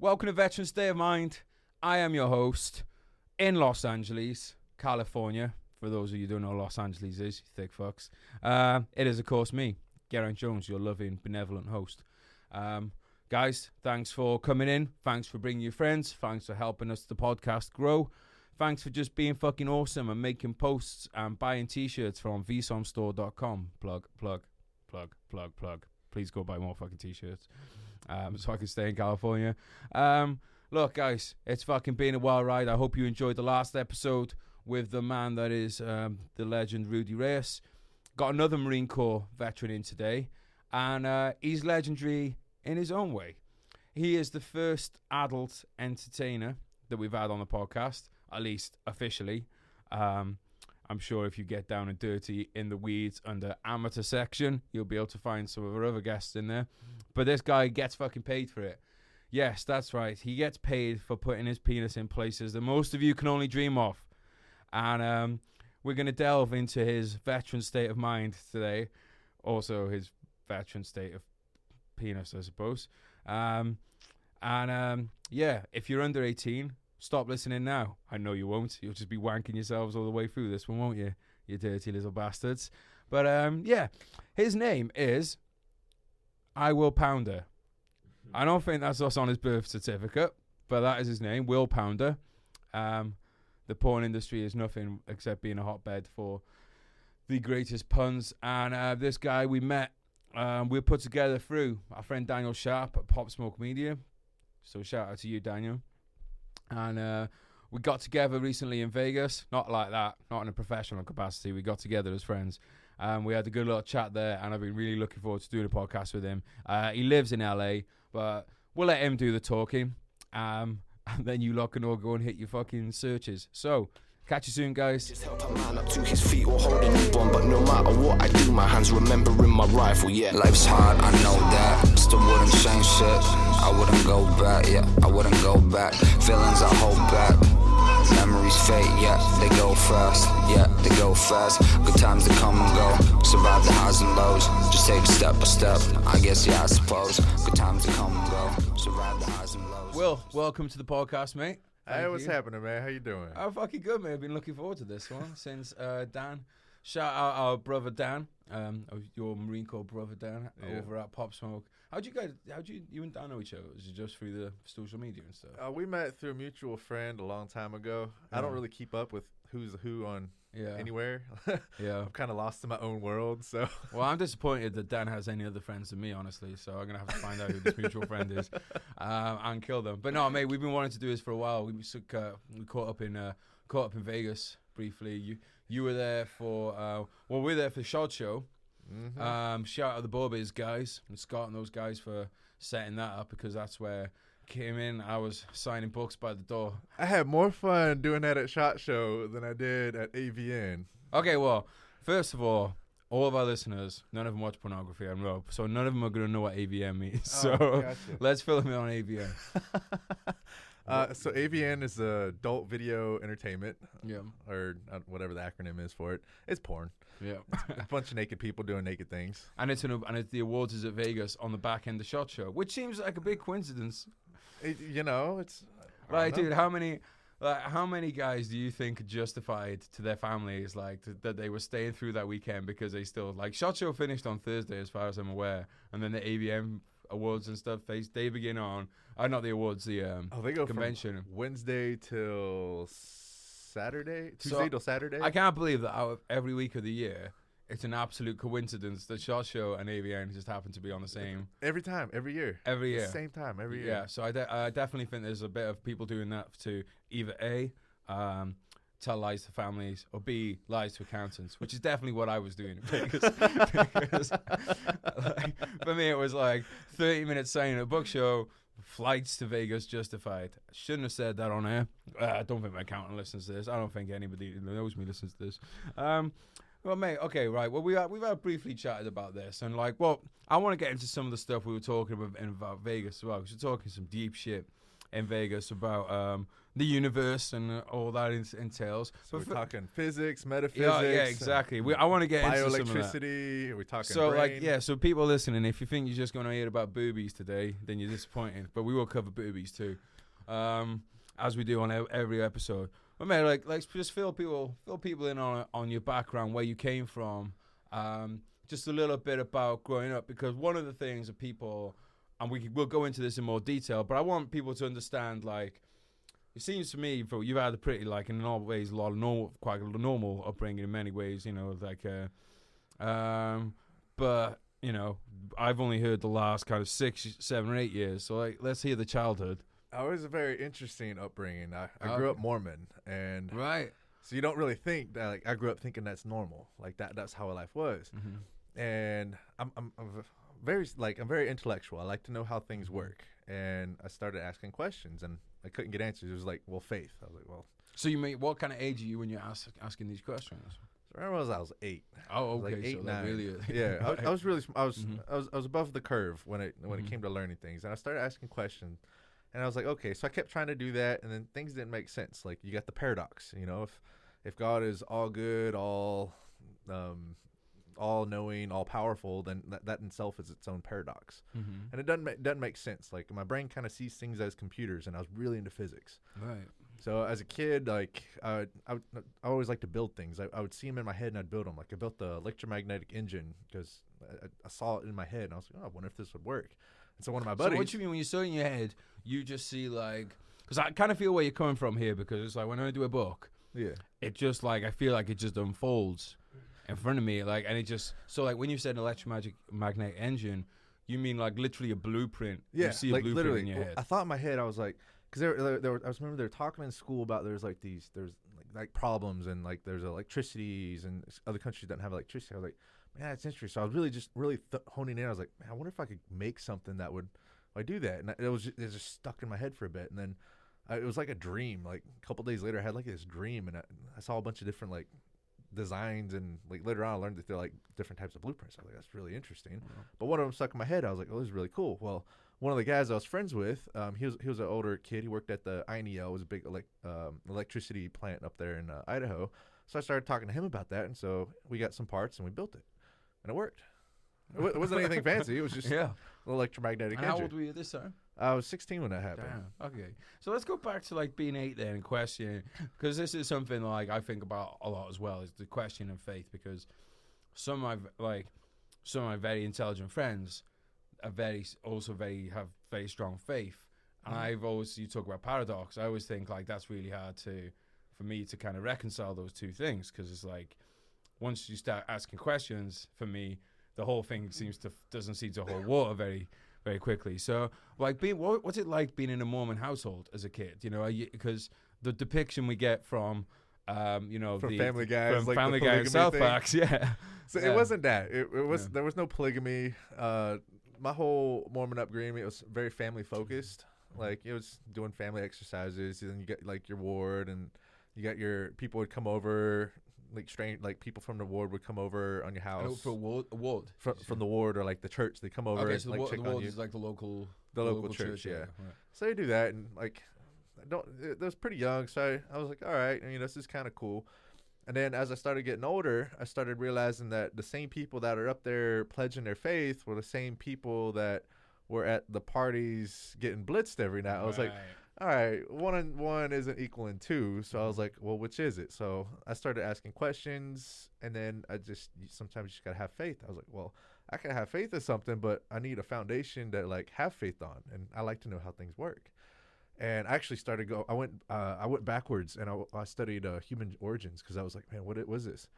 Welcome to Veteran State of Mind. I am your host in Los Angeles, California. For those of you who don't know what Los Angeles is, you thick fucks. It is, of course, me, Geraint Jones, your loving, benevolent host. Guys, thanks for coming in. Thanks for bringing your friends. Thanks for helping us the podcast grow. Thanks for just being fucking awesome and making posts and buying t-shirts from vsomstore.com. Plug. Please go buy more fucking t-shirts so I can stay in California. Look, guys, it's fucking been a wild ride. I hope you enjoyed the last episode with the man that is the legend Rudy Reyes. Got another Marine Corps veteran in today, and he's legendary in his own way. He is the first adult entertainer that we've had on the podcast, at least officially. I'm sure if you get down and dirty in the weeds under amateur section, you'll be able to find some of our other guests in there. But this guy gets fucking paid for it. Yes, that's right. He gets paid for putting his penis in places that most of you can only dream of. And we're going to delve into his veteran state of mind today. Also his veteran state of penis, I suppose. Yeah, if you're under 18... stop listening now. I know you won't. You'll just be wanking yourselves all the way through this one, won't you? You dirty little bastards. But, yeah. His name is I Will Pounder. I don't think that's what's on his birth certificate, but that is his name, Will Pounder. The porn industry is nothing except being a hotbed for the greatest puns. And this guy we met, we put together through our friend Daniel Sharp at Pop Smoke Media. So shout out to you, Daniel. And we got together recently in Vegas. Not like that, not in a professional capacity. We got together as friends. We had a good little chat there, and I've been really looking forward to doing a podcast with him. He lives in LA, but we'll let him do the talking. And then you lot can all go and hit your fucking searches. So, catch you soon, guys. Just help a man up to his feet or hold a newborn, but no matter what I do, my hands remembering my rifle, yeah. Life's hard, I know that, still wouldn't change shit. I wouldn't go back, yeah, I wouldn't go back. Feelings I hold back, memories fade, yeah, they go fast, yeah, they go fast. Good times that come and go, survive the highs and lows. Just take it step by step, I guess, yeah, I suppose. Good times that come and go, survive the highs and lows. Will, welcome to the podcast, mate. Hey, what's happening, man? How you doing? I'm fucking good, man. I've been looking forward to this one since Dan. Shout out our brother Dan, your Marine Corps brother Dan, over at Pop Smoke. How'd you and Dan know each other? Was it just through the social media and stuff? We met through a mutual friend a long time ago. I don't really keep up with who's who on anywhere. Yeah. I'm kind of lost in my own world, so. Well, I'm disappointed that Dan has any other friends than me, honestly, so I'm going to have to find out who this mutual friend is and kill them. But no, mate, we've been wanting to do this for a while. We caught up in Vegas briefly. You were there for, we were there for the SHOT Show. Mm-hmm. Shout out the Bobbies guys and Scott and those guys for setting that up, because that's where came in. I was signing books by the door. I had more fun doing that at SHOT Show than I did at AVN. Okay, well, first of all of our listeners, none of them watch pornography and rope, so none of them are going to know what AVN means. So gotcha. Let's fill them in on AVN. So AVN is adult video entertainment, or whatever the acronym is for it. It's porn. Yeah, it's a bunch of naked people doing naked things. And it's the awards is at Vegas on the back end of SHOT Show, which seems like a big coincidence. It's like, dude, how many guys do you think justified to their families that they were staying through that weekend because they still SHOT Show finished on Thursday as far as I'm aware, and then the AVN awards and stuff they begin on not the awards, the they go convention from Wednesday till Saturday, Tuesday till Saturday. I can't believe that out of every week of the year, it's an absolute coincidence that SHOT Show and AVN just happen to be on the same every year, the same time every year. Yeah, so I definitely think there's a bit of people doing that to either A, tell lies to families, or B, lies to accountants, which is definitely what I was doing because for me it was 30 minutes signing a book show, flights to Vegas justified. I shouldn't have said that on air. I don't think my accountant listens to this. I don't think anybody who knows me listens to this. Well, mate, okay, right. Well, we've had briefly chatted about this, and I want to get into some of the stuff we were talking about Vegas as well, because we're talking some deep shit in Vegas about the universe and all that entails. So we're talking physics, metaphysics. Yeah, exactly. I want to get into some of that. Bioelectricity. We're talking So, brain. so people listening, if you think you're just going to hear about boobies today, then you're disappointed. But we will cover boobies too, as we do on every episode. But man, like just fill people in on your background, where you came from, just a little bit about growing up, because one of the things that people, and we'll go into this in more detail, but I want people to understand, like, it seems to me you've had a pretty, like, in a lot of ways, quite a normal upbringing in many ways, you know, like, but you know, I've only heard the last kind of 6, 7, or 8 years, so like, let's hear the childhood. I was a very interesting upbringing. I grew up Mormon, and right. So you don't really think that, like, I grew up thinking that's normal, like that's how life was. And I'm very intellectual. I like to know how things work, and I started asking questions, and I couldn't get answers. It was like, well, faith. I was like, well. So what kind of age are you when you're asking these questions? So I was 8. Oh, okay. Like 8, so 9. Really yeah, I was really. I was above the curve when it came to learning things, and I started asking questions, and I was like, okay. So I kept trying to do that, and then things didn't make sense. Like, you got the paradox. You know, if God is all good, all knowing, all powerful, then that in itself is its own paradox. And it doesn't make sense. Like, my brain kind of sees things as computers, and I was really into physics. Right. So as a kid, like, I always liked to build things. I would see them in my head, and I'd build them. Like, I built the electromagnetic engine because I saw it in my head, and I was like, oh, I wonder if this would work. And so one of my buddies. So what you mean when you saw it in your head, you just see, like, because I kind of feel where you're coming from here, because it's like when I do a book, it just, like, I feel like it just unfolds in front of me, like, and it just, so, like, when you said electromagnetic engine, you mean, like, literally a blueprint. Yeah, you see like, a blueprint literally in your head. I thought in my head, I was like, because I remember they were talking in school about there's like problems, and like there's electricities, and other countries don't have electricity. I was like, man, that's interesting. So I was really honing in. I was like, man, I wonder if I could make something that would do that. And it was just stuck in my head for a bit, and then it was like a dream. Like, a couple days later, I had like this dream, and I saw a bunch of different, like, designs, and like later on I learned that they're like different types of blueprints. I was like, that's really interesting. But one of them stuck in my head. I was like, oh, this is really cool. Well, one of the guys I was friends with, he was an older kid. He worked at the INEL, it was a big electricity plant up there in Idaho. So I started talking to him about that, and so we got some parts and we built it, and it worked. It wasn't anything fancy. It was just an electromagnetic engine. How old were you this time? I was 16 when that happened. Damn. Okay, so let's go back to, like, being 8 then and questioning, because this is something, like, I think about a lot as well, is the question of faith, because some of my very intelligent friends are have very strong faith, and you talk about paradox. I always think, like, that's really hard for me to kind of reconcile those two things, because it's like, once you start asking questions, for me, the whole thing doesn't seem to hold water very, very quickly. So, like, what's it like being in a Mormon household as a kid? You know, because the depiction we get from, from Family Guy, from like Family Guy and South Park, So it wasn't that. It was there was no polygamy. My whole Mormon upbringing, it was very family focused. Like, it was doing family exercises, and then you get, like, your ward, and you got your people would come over. Like, strange, like, people from the ward would come over on your house. For a ward? From the ward, or like the church, they come over. Okay, so and, the ward is like the local church, yeah. Right. So they do that, and, like, it was pretty young, so I was like, all right, this is kind of cool. And then as I started getting older, I started realizing that the same people that are up there pledging their faith were the same people that were at the parties getting blitzed every night. I was like, all right, 1 and 1 isn't equaling 2. So I was like, well, which is it? So I started asking questions, and then sometimes you just gotta have faith. I was like, well, I can have faith in something, but I need a foundation that, like, have faith on, and I like to know how things work. And I actually I went backwards, and I studied human origins, because I was like, man, what was this?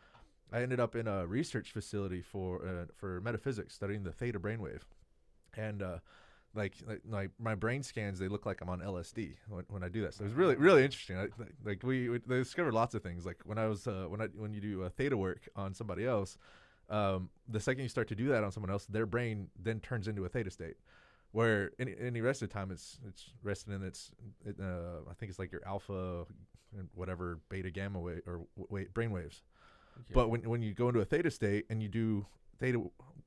I ended up in a research facility for metaphysics, studying the theta brainwave, and like my brain scans, they look like I'm on LSD when I do that. So it was really, really interesting. They discovered lots of things. Like, when you do theta work on somebody else, the second you start to do that on someone else, their brain then turns into a theta state. Where any rest of the time it's resting in I think it's like your alpha and whatever beta gamma wave or brain waves. Okay. But when you go into a theta state and you do theta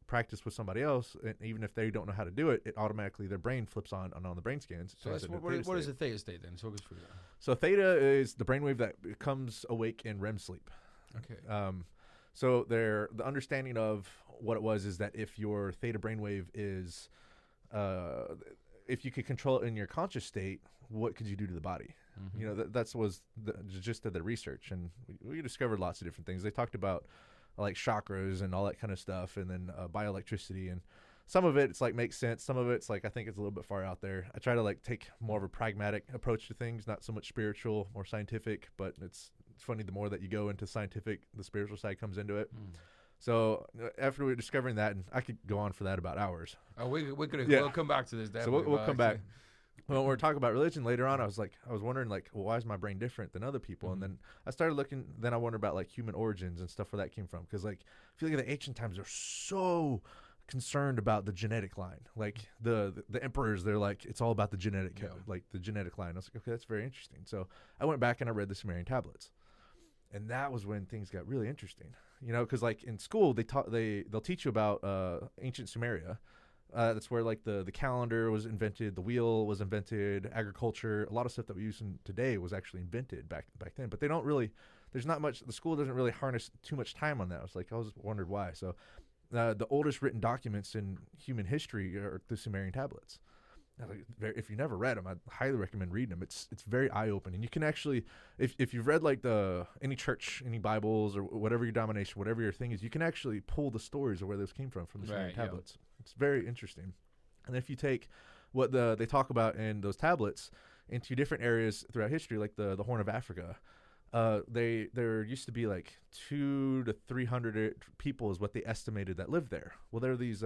practice with somebody else, and even if they don't know how to do it, it automatically their brain flips on the brain scans. So what is a theta state then? Talk us through that. So theta is the brainwave that becomes awake in REM sleep. Okay. So the understanding of what it was is that if your theta brainwave is, if you could control it in your conscious state, what could you do to the body? Mm-hmm. You know, that was the gist of the research, and we discovered lots of different things. They talked about like chakras and all that kind of stuff, and then bioelectricity, and some of it it's like makes sense. Some of it's like I think it's a little bit far out there. I try to like take more of a pragmatic approach to things, not so much spiritual, more scientific. But it's funny, the more that you go into scientific, the spiritual side comes into it. So after we were discovering that, and I could go on for that about hours. Oh, we'll come back to this. So we'll come back. When we're talking about religion later on, I was wondering like, well, why is my brain different than other people? And then I started looking. Then I wondered about like human origins and stuff, where that came from. Because like, I feel like in the ancient times, they're so concerned about the genetic line. Like the emperors, they're like, it's all about the genetic code, like the genetic line. I was like, okay, that's very interesting. So I went back and I read the Sumerian tablets, and that was when things got really interesting. You know, because like in school, they'll teach you about ancient Sumeria. That's where like the calendar was invented, the wheel was invented, agriculture, a lot of stuff that we use today was actually invented back then. But they don't really, there's not much, the school doesn't really harness too much time on that. I was wondered why. So the oldest written documents in human history are the Sumerian tablets. If you never read them, I highly recommend reading them. It's very eye-opening. You can actually, if you've read like any church, any Bibles, or whatever your denomination, whatever your thing is, you can actually pull the stories of where those came from the Sumerian tablets. Yeah. It's very interesting. And if you take what they talk about in those tablets into different areas throughout history, like the Horn of Africa, there used to be like 200 to 300 people is what they estimated that lived there. Well, there are these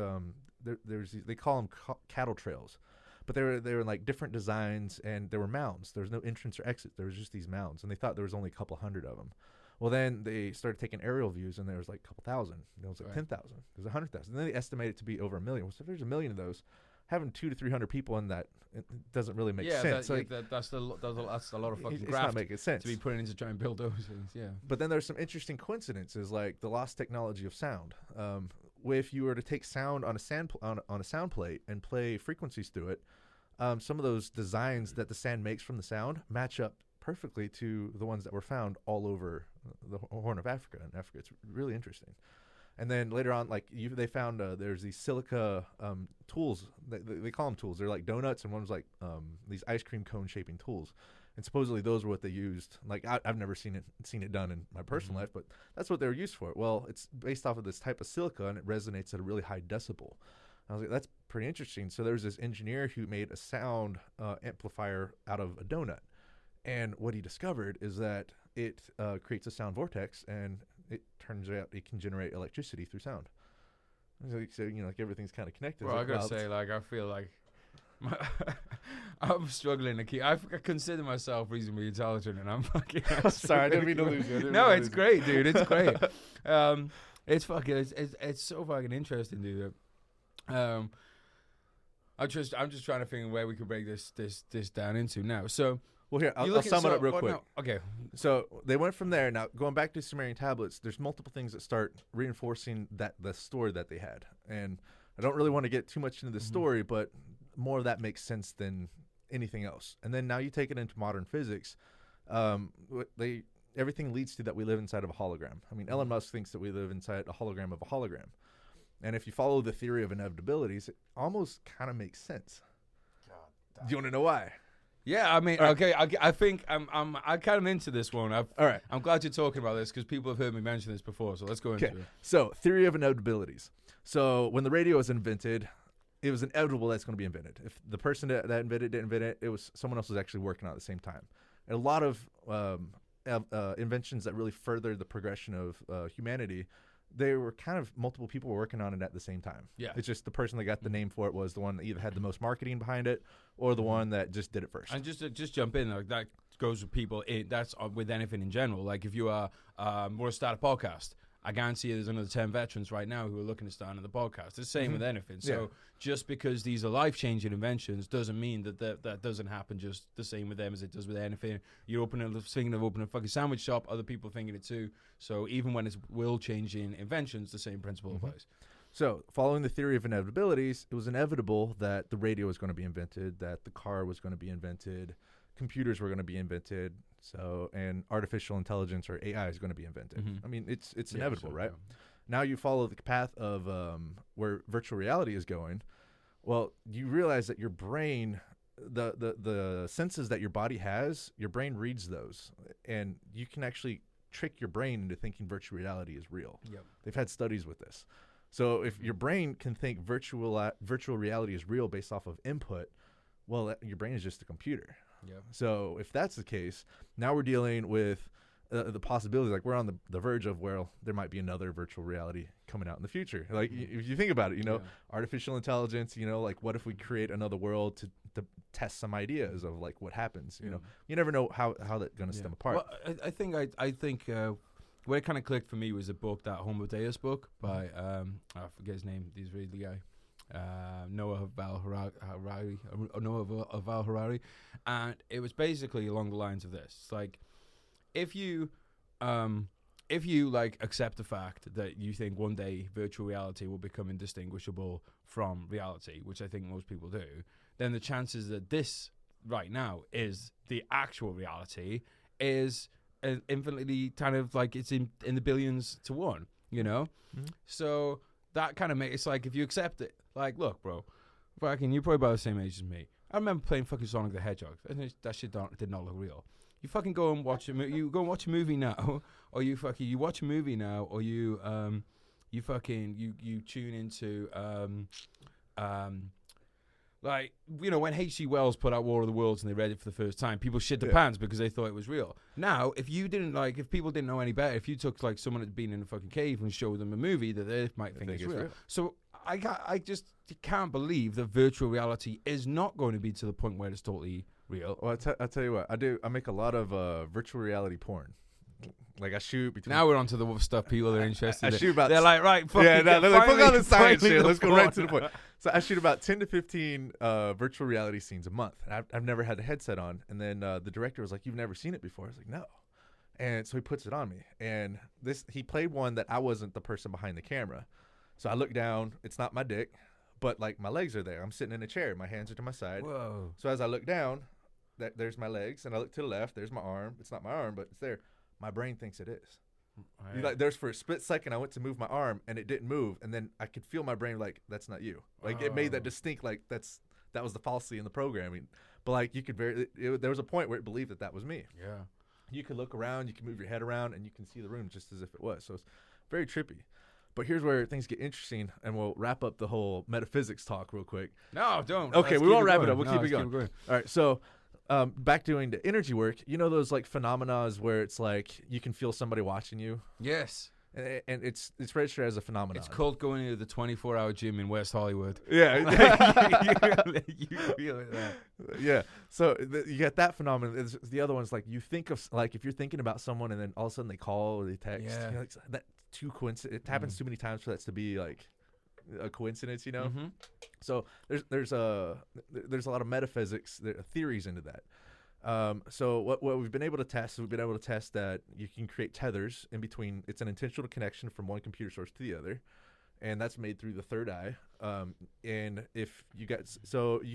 they call them cattle trails. But they were like different designs, and there were mounds. There was no entrance or exit. There was just these mounds, and they thought there was only a couple hundred of them. Well, then they started taking aerial views, and there was like a couple thousand. There was like 10,000. There was 100,000. And then they estimated it to be over 1 million. So if there's 1 million of those, having 200 to 300 people in that, it doesn't really make sense. That's a lot of fucking it's graft not making sense to be putting into trying to build those things. Yeah. But then there's some interesting coincidences, like the lost technology of sound. If you were to take sound on a sound plate and play frequencies through it, some of those designs that the sand makes from the sound match up perfectly to the ones that were found all over the Horn of Africa. In Africa, it's really interesting. And then later on, like they found there's these silica tools. They call them tools. They're like donuts, and one was like these ice cream cone shaping tools. And supposedly those were what they used. Like I've never seen it done in my personal life, but that's what they were used for. Well, it's based off of this type of silica, and it resonates at a really high decibel. I was like, that's pretty interesting. So there was this engineer who made a sound amplifier out of a donut. And what he discovered is that it creates a sound vortex, and it turns out it can generate electricity through sound. So like everything's kind of connected. Well, I gotta say, like, I feel like I'm struggling to keep. I consider myself reasonably intelligent, and I'm fucking. Sorry, I didn't mean to lose you. No, it's great, dude. It's great. It's fucking. It's so fucking interesting, dude. I'm just trying to think where we can break this down into now. So, well, here I'll sum it up real quick. No, okay. So they went from there. Now going back to Sumerian tablets, there's multiple things that start reinforcing the story that they had, and I don't really want to get too much into the story, but more of that makes sense than anything else. And then now you take it into modern physics. Everything leads to that we live inside of a hologram. I mean, Elon Musk thinks that we live inside a hologram of a hologram. And if you follow the theory of inevitabilities, it almost kind of makes sense. Do you want to know why? Yeah, I mean, okay, I think I'm kind of into this one. All right. I'm glad you're talking about this because people have heard me mention this before. So let's go into it. So theory of inevitabilities. So when the radio was invented, it was inevitable that's going to be invented. If the person that invented it didn't invent it, it was someone else was actually working on it at the same time. And a lot of inventions that really furthered the progression of humanity, they were kind of multiple people were working on it at the same time. Yeah. It's just the person that got the name for it was the one that either had the most marketing behind it or the one that just did it first. And just to jump in, like that goes with people. That's with anything in general. Like if you are want to start a podcast, I guarantee you there's another 10 veterans right now who are looking to start another podcast. It's the same with anything. So just because these are life-changing inventions doesn't mean that doesn't happen just the same with them as it does with anything. You're thinking of opening a fucking sandwich shop, other people thinking it too. So even when it's will-changing inventions, the same principle applies. So, following the theory of inevitabilities, it was inevitable that the radio was going to be invented, that the car was going to be invented, computers were going to be invented, and artificial intelligence or AI is going to be invented. I mean, it's inevitable, right? Yeah. Now you follow the path of where virtual reality is going. Well, you realize that your brain, the senses that your body has, your brain reads those, and you can actually trick your brain into thinking virtual reality is real. Yep. They've had studies with this. So if your brain can think virtual reality is real based off of input, well, your brain is just a computer. Yeah. So if that's the case, now we're dealing with the possibility, like we're on the verge of where there might be another virtual reality coming out in the future. Like if you think about it, artificial intelligence, like what if we create another world to test some ideas of like what happens, you never know how that's going to stem apart. Well, I think where it kind of clicked for me was a book, that Homo Deus book by I forget his name, the Israeli guy, Noah Val Harari, and it was basically along the lines of this. It's like if you like accept the fact that you think one day virtual reality will become indistinguishable from reality, which I think most people do, then the chances that this right now is the actual reality is infinitely kind of like it's in the billions to one, So that kind of makes it's like if you accept it, like, look, bro, fucking, you're probably about the same age as me. I remember playing fucking Sonic the Hedgehog. That shit did not look real. You fucking go and watch you go and watch a movie now, or you watch a movie now, or you tune into like, when H.G. Wells put out War of the Worlds and they read it for the first time, people shit their pants because they thought it was real. Now, if people didn't know any better, if you took like someone that's been in a fucking cave and showed them a movie that they might think it's real. So I just can't believe that virtual reality is not going to be to the point where it's totally real. Well, I'll tell you what, I make a lot of virtual reality porn. Like I shoot between. Now we're onto the stuff people are interested in. I shoot about. They're like, right, they're like, fuck all the science shit. Let's go right to the point. So I shoot about 10 to 15 virtual reality scenes a month. And I've never had the headset on. And then the director was like, "You've never seen it before?" I was like, "No." And so he puts it on me. And he played one that I wasn't the person behind the camera. So I look down. It's not my dick, but like my legs are there. I'm sitting in a chair. My hands are to my side. Whoa. So as I look down, there's my legs, and I look to the left. There's my arm. It's not my arm, but it's there. My brain thinks it is. Right. There's for a split second I went to move my arm and it didn't move, and then I could feel my brain like, that's not you. Like it made that distinct, like that was the fallacy in the programming. But like you could there was a point where it believed that was me. Yeah. You could look around, you can move your head around, and you can see the room just as if it was. So it's very trippy. But here's where things get interesting, and we'll wrap up the whole metaphysics talk real quick. No, don't. Okay, we won't wrap it up. We'll keep it going. All right, so back doing the energy work, those like phenomena where it's like you can feel somebody watching you. Yes. And it's registered as a phenomenon. It's called going into the 24-hour gym in West Hollywood. Yeah. You feel it there. Yeah. So you get that phenomenon. The other one's like you think of, like if you're thinking about someone and then all of a sudden they call or they text. Yeah. Like, that too coincident. It happens too many times for that to be like a coincidence, Mm-hmm. So there's a lot of metaphysics theories into that. So what we've been able to test is we've been able to test that you can create tethers in between. It's an intentional connection from one computer source to the other, and that's made through the third eye. And if you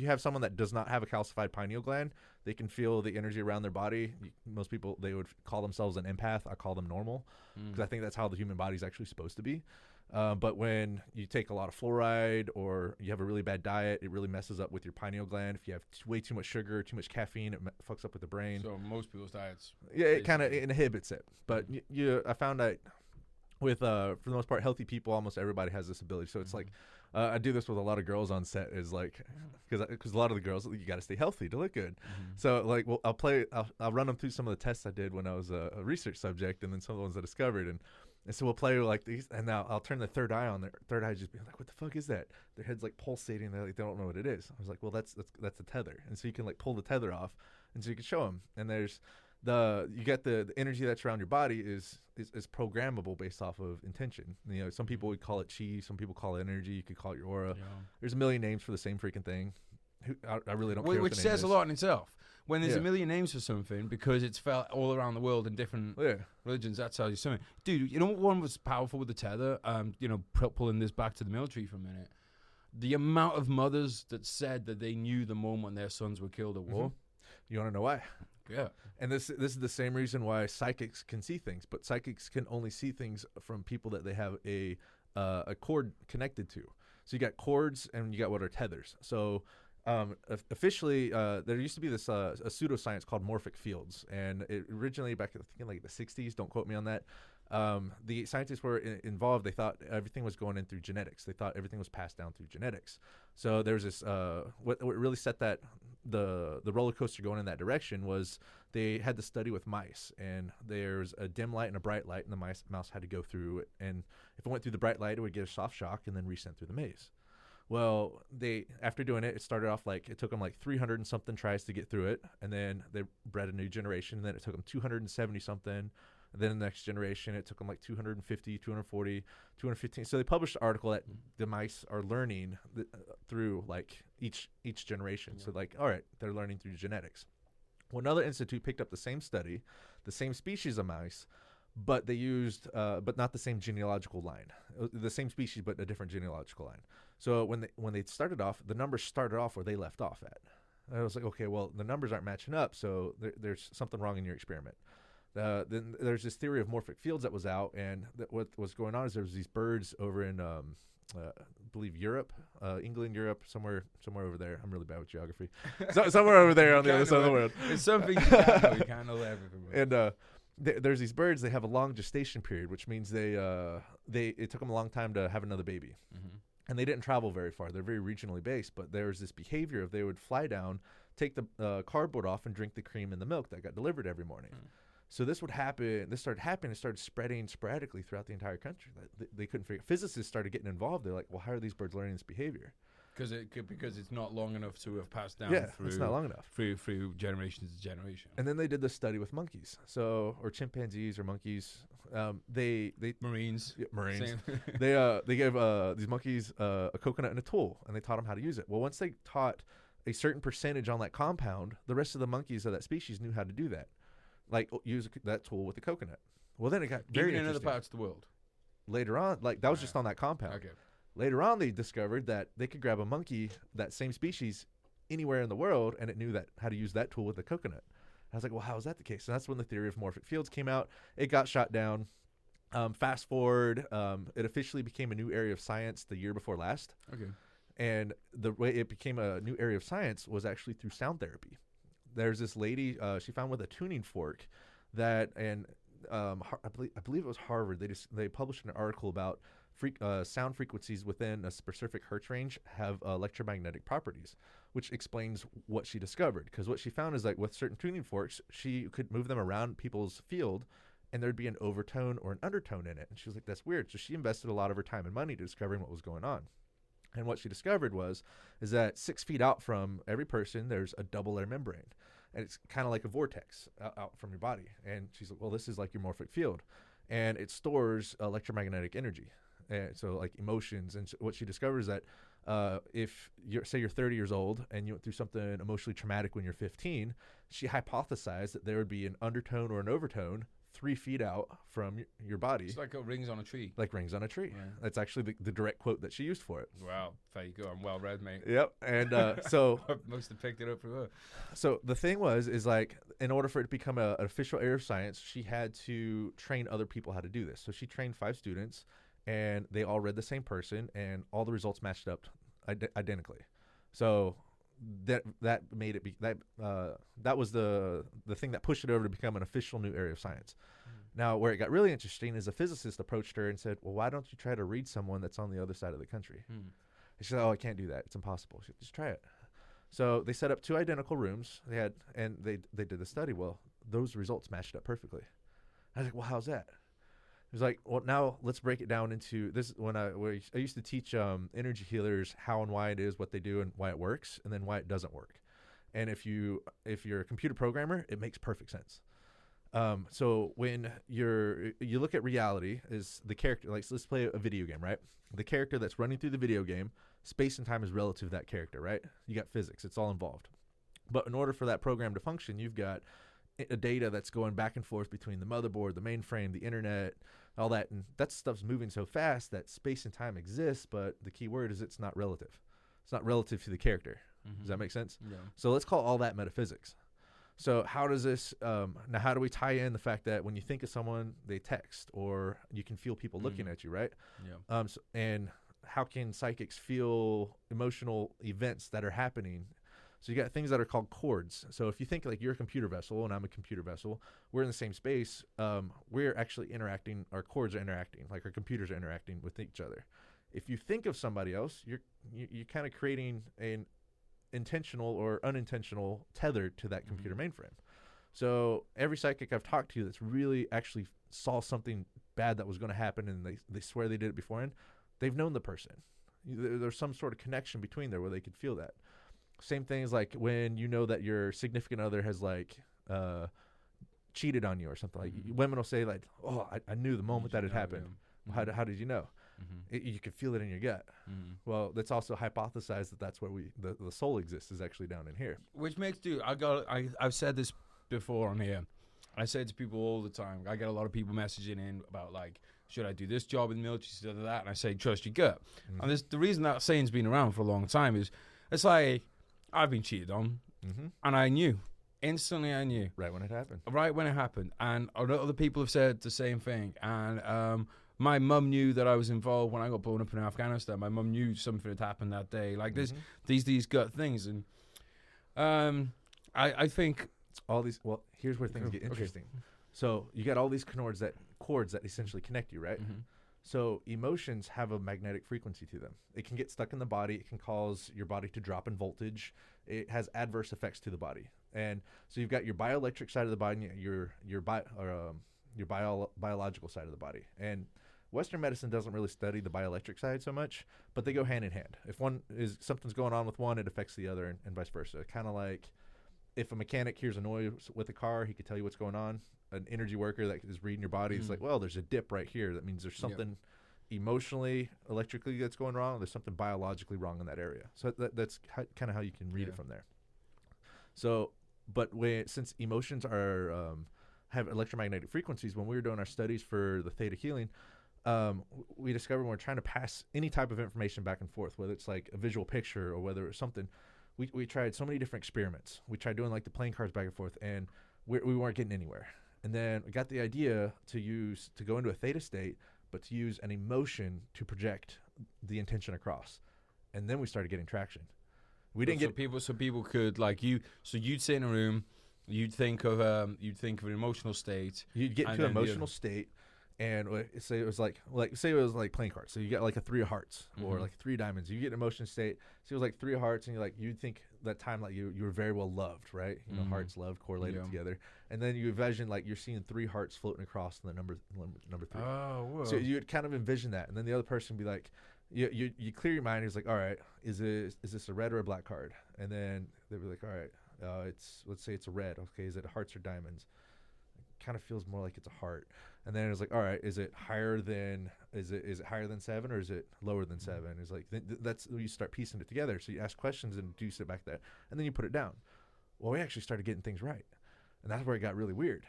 have someone that does not have a calcified pineal gland, they can feel the energy around their body. Most people, they would call themselves an empath. I call them normal because I think that's how the human body is actually supposed to be. But when you take a lot of fluoride or you have a really bad diet, it really messes up with your pineal gland. If you have way too much sugar, too much caffeine, it fucks up with the brain. So most people's diets. Yeah, it kind of inhibits it. But I found that with, for the most part, healthy people, almost everybody has this ability. So it's like, I do this with a lot of girls on set is like, because a lot of the girls, you got to stay healthy to look good. So like, well, I'll run them through some of the tests I did when I was a research subject, and then some of the ones I discovered. And so we'll play like these, and now I'll turn the third eye on. Their third eye just be like, "What the fuck is that?" Their head's like pulsating. They don't know what it is. I was like, "Well, that's the tether." And so you can like pull the tether off, and so you can show them. And there's you get the energy that's around your body is programmable based off of intention. Some people would call it chi. Some people call it energy. You could call it your aura. Yeah. There's a million names for the same freaking thing. I really don't care. Which says a lot in itself. when there's a million names for something because it's felt all around the world in different religions, that tells you something. Dude, you know what one was powerful with the tether? Pulling this back to the military for a minute. The amount of mothers that said that they knew the moment their sons were killed at war. You want to know why? Yeah. And this is the same reason why psychics can see things, but psychics can only see things from people that they have a cord connected to. So you got cords and you got what are tethers. So officially, there used to be this a pseudoscience called morphic fields, and it originally back in like the 60s. Don't quote me on that. The scientists were involved. They thought everything was going in through genetics. They thought everything was passed down through genetics. So there's this what really set that the roller coaster going in that direction was they had the study with mice, and there's a dim light and a bright light, and the mouse had to go through it, and if it went through the bright light, it would get a soft shock and then resent through the maze. Well, after doing it, it started off like it took them like 300 and something tries to get through it, and then they bred a new generation, and then it took them 270 something. And then the next generation, it took them like 250, 240, 215. So they published an article that the mice are learning through like each generation. Yeah. So like, all right, they're learning through genetics. Well, another institute picked up the same study, the same species of mice, but they used, but not the same genealogical line. The same species, but a different genealogical line. So when they started off, the numbers started off where they left off at. I was like, okay, well, the numbers aren't matching up, so there's something wrong in your experiment. Then there's this theory of morphic fields that was out, and what was going on is there was these birds over in, I believe Europe, England, Europe, somewhere over there. I'm really bad with geography. Somewhere over there on the other side of the world. It's something you can't know everything. And there's these birds. They have a long gestation period, which means it took them a long time to have another baby. Mm-hmm. And they didn't travel very far. They're very regionally based, but there was this behavior of they would fly down, take the cardboard off, and drink the cream and the milk that got delivered every morning. Mm. So this would happen. This started happening. It started spreading sporadically throughout the entire country. They couldn't figure. Physicists started getting involved. They're like, well, how are these birds learning this behavior? Because it's not long enough to have passed down. Yeah, it's not long enough. Through generation to generation. And then they did this study with monkeys, or chimpanzees or monkeys. They Marines. Yeah, Marines. They gave these monkeys a coconut and a tool, and they taught them how to use it. Well, once they taught a certain percentage on that compound, the rest of the monkeys of that species knew how to do that. Like use that tool with the coconut. Well, then it got very interesting. In other parts of the world. Later on, like that was just on that compound. Okay. Later on, they discovered that they could grab a monkey, that same species, anywhere in the world, and it knew how to use that tool with the coconut. I was like, well, how is that the case? And that's when the theory of morphic fields came out. It got shot down. Fast forward, it officially became a new area of science the year before last. Okay. And the way it became a new area of science was actually through sound therapy. There's this lady she found with a tuning fork that, and I believe it was Harvard. They published an article about sound frequencies within a specific hertz range have electromagnetic properties, which explains what she discovered. Because what she found is like with certain tuning forks, she could move them around people's field, and there'd be an overtone or an undertone in it. And she was like, "That's weird." So she invested a lot of her time and money to discovering what was going on. And what she discovered is that 6 feet out from every person, there's a double air membrane. And it's kind of like a vortex out from your body. And she's like, well, this is like your morphic field. And it stores electromagnetic energy. And so like emotions. And what she discovered is that if you're 30 years old and you went through something emotionally traumatic when you're 15, she hypothesized that there would be an undertone or an overtone 3 feet out from your body. It's like rings on a tree. Like rings on a tree. Yeah. That's actually the direct quote that she used for it. Wow. There you go. I'm well read, mate. Yep. And so... I must have picked it up for her. So the thing is like, in order for it to become an official area of science, she had to train other people how to do this. So she trained 5 students, and they all read the same person, and all the results matched up identically. So... That made it that was the thing that pushed it over to become an official new area of science. Now, where it got really interesting is a physicist approached her and said, well, why don't you try to read someone that's on the other side of the country? And she said, oh, I can't do that. It's impossible. She said, just try it. So they set up 2 identical rooms. They did the study. Well, those results matched up perfectly. I was like, well, how's that? It was like, well, now let's break it down into this. When I used to teach energy healers how and why it is, what they do, and why it works, and then why it doesn't work. And if you're a computer programmer, it makes perfect sense. So when you look at reality, is the character, like, so let's play a video game, right? The character that's running through the video game, space and time is relative to that character, right? You got physics, it's all involved. But in order for that program to function, you've got a data that's going back and forth between the motherboard, the mainframe, the internet, all that. And that stuff's moving so fast that space and time exists, but the key word is it's not relative. It's not relative to the character. Does that make sense? Yeah. So let's call all that metaphysics. So how does this, now how do we tie in the fact that when you think of someone, they text, or you can feel people looking at you, right? Yeah. And how can psychics feel emotional events that are happening? So you got things that are called chords. So if you think like you're a computer vessel and I'm a computer vessel, we're in the same space. We're actually interacting. Our chords are interacting, like our computers are interacting with each other. If you think of somebody else, you're kind of creating an intentional or unintentional tether to that computer mainframe. So every psychic I've talked to that's really actually saw something bad that was going to happen and they swear they did it beforehand, they've known the person. There's some sort of connection between there where they could feel that. Same things like when you know that your significant other has like cheated on you or something. Like women will say like, "Oh, I knew the moment that it happened." How did you know? You can feel it in your gut. Well, that's also hypothesized that that's where the soul exists, is actually down in here. Which makes, dude, I've said this before on here. I say it to people all the time. I get a lot of people messaging in about like, should I do this job in the military, should I do that? And I say, trust your gut. And the reason that saying's been around for a long time is it's like, I've been cheated on, and I knew. Instantly I knew. Right when it happened. Right when it happened. And other people have said the same thing. And my mum knew that I was involved when I got blown up in Afghanistan. My mum knew something had happened that day. Like there's these gut things. And I think all these, well, here's where things get interesting. Okay. So you got all these chords that essentially connect you, right? So emotions have a magnetic frequency to them. It can get stuck in the body. It can cause your body to drop in voltage. It has adverse effects to the body. And so you've got your bioelectric side of the body, and your biological side of the body. And Western medicine doesn't really study the bioelectric side so much, but they go hand in hand. If something's going on with one, it affects the other, and vice versa. Kind of like if a mechanic hears a noise with a car, he could tell you what's going on. An energy worker that is reading your body is like, well, there's a dip right here. That means there's something emotionally, electrically that's going wrong. There's something biologically wrong in that area. So that's kind of how you can read it from there. So, but since emotions are have electromagnetic frequencies, when we were doing our studies for the theta healing, we discovered when we're trying to pass any type of information back and forth, whether it's like a visual picture or whether it's something, we tried so many different experiments. We tried doing like the playing cards back and forth, and we weren't getting anywhere. And then we got the idea to go into a theta state, but to use an emotion to project the intention across. And then we started getting traction. We didn't get people. So people could like you. So you'd sit in a room, you'd think of an emotional state. You'd get into an emotional state, and say it was like playing cards. So you got like a 3 of hearts or like 3 diamonds. You get an emotion state. So it was like 3 of hearts, and you'd think that time like you were very well loved, right? You know, hearts loved correlated together, and then you envision like you're seeing 3 hearts floating across the number 3. Oh, whoa. So you would kind of envision that, and then the other person would be like, you clear your mind. He's like, all right, is this a red or a black card? And then they'd be like, all right, let's say it's a red. Okay, is it hearts or diamonds? It kind of feels more like it's a heart. And then it's like, all right, is it higher than 7 or is it lower than 7? It's like that's you start piecing it together. So you ask questions and do sit back there, and then you put it down. Well, we actually started getting things right, and that's where it got really weird.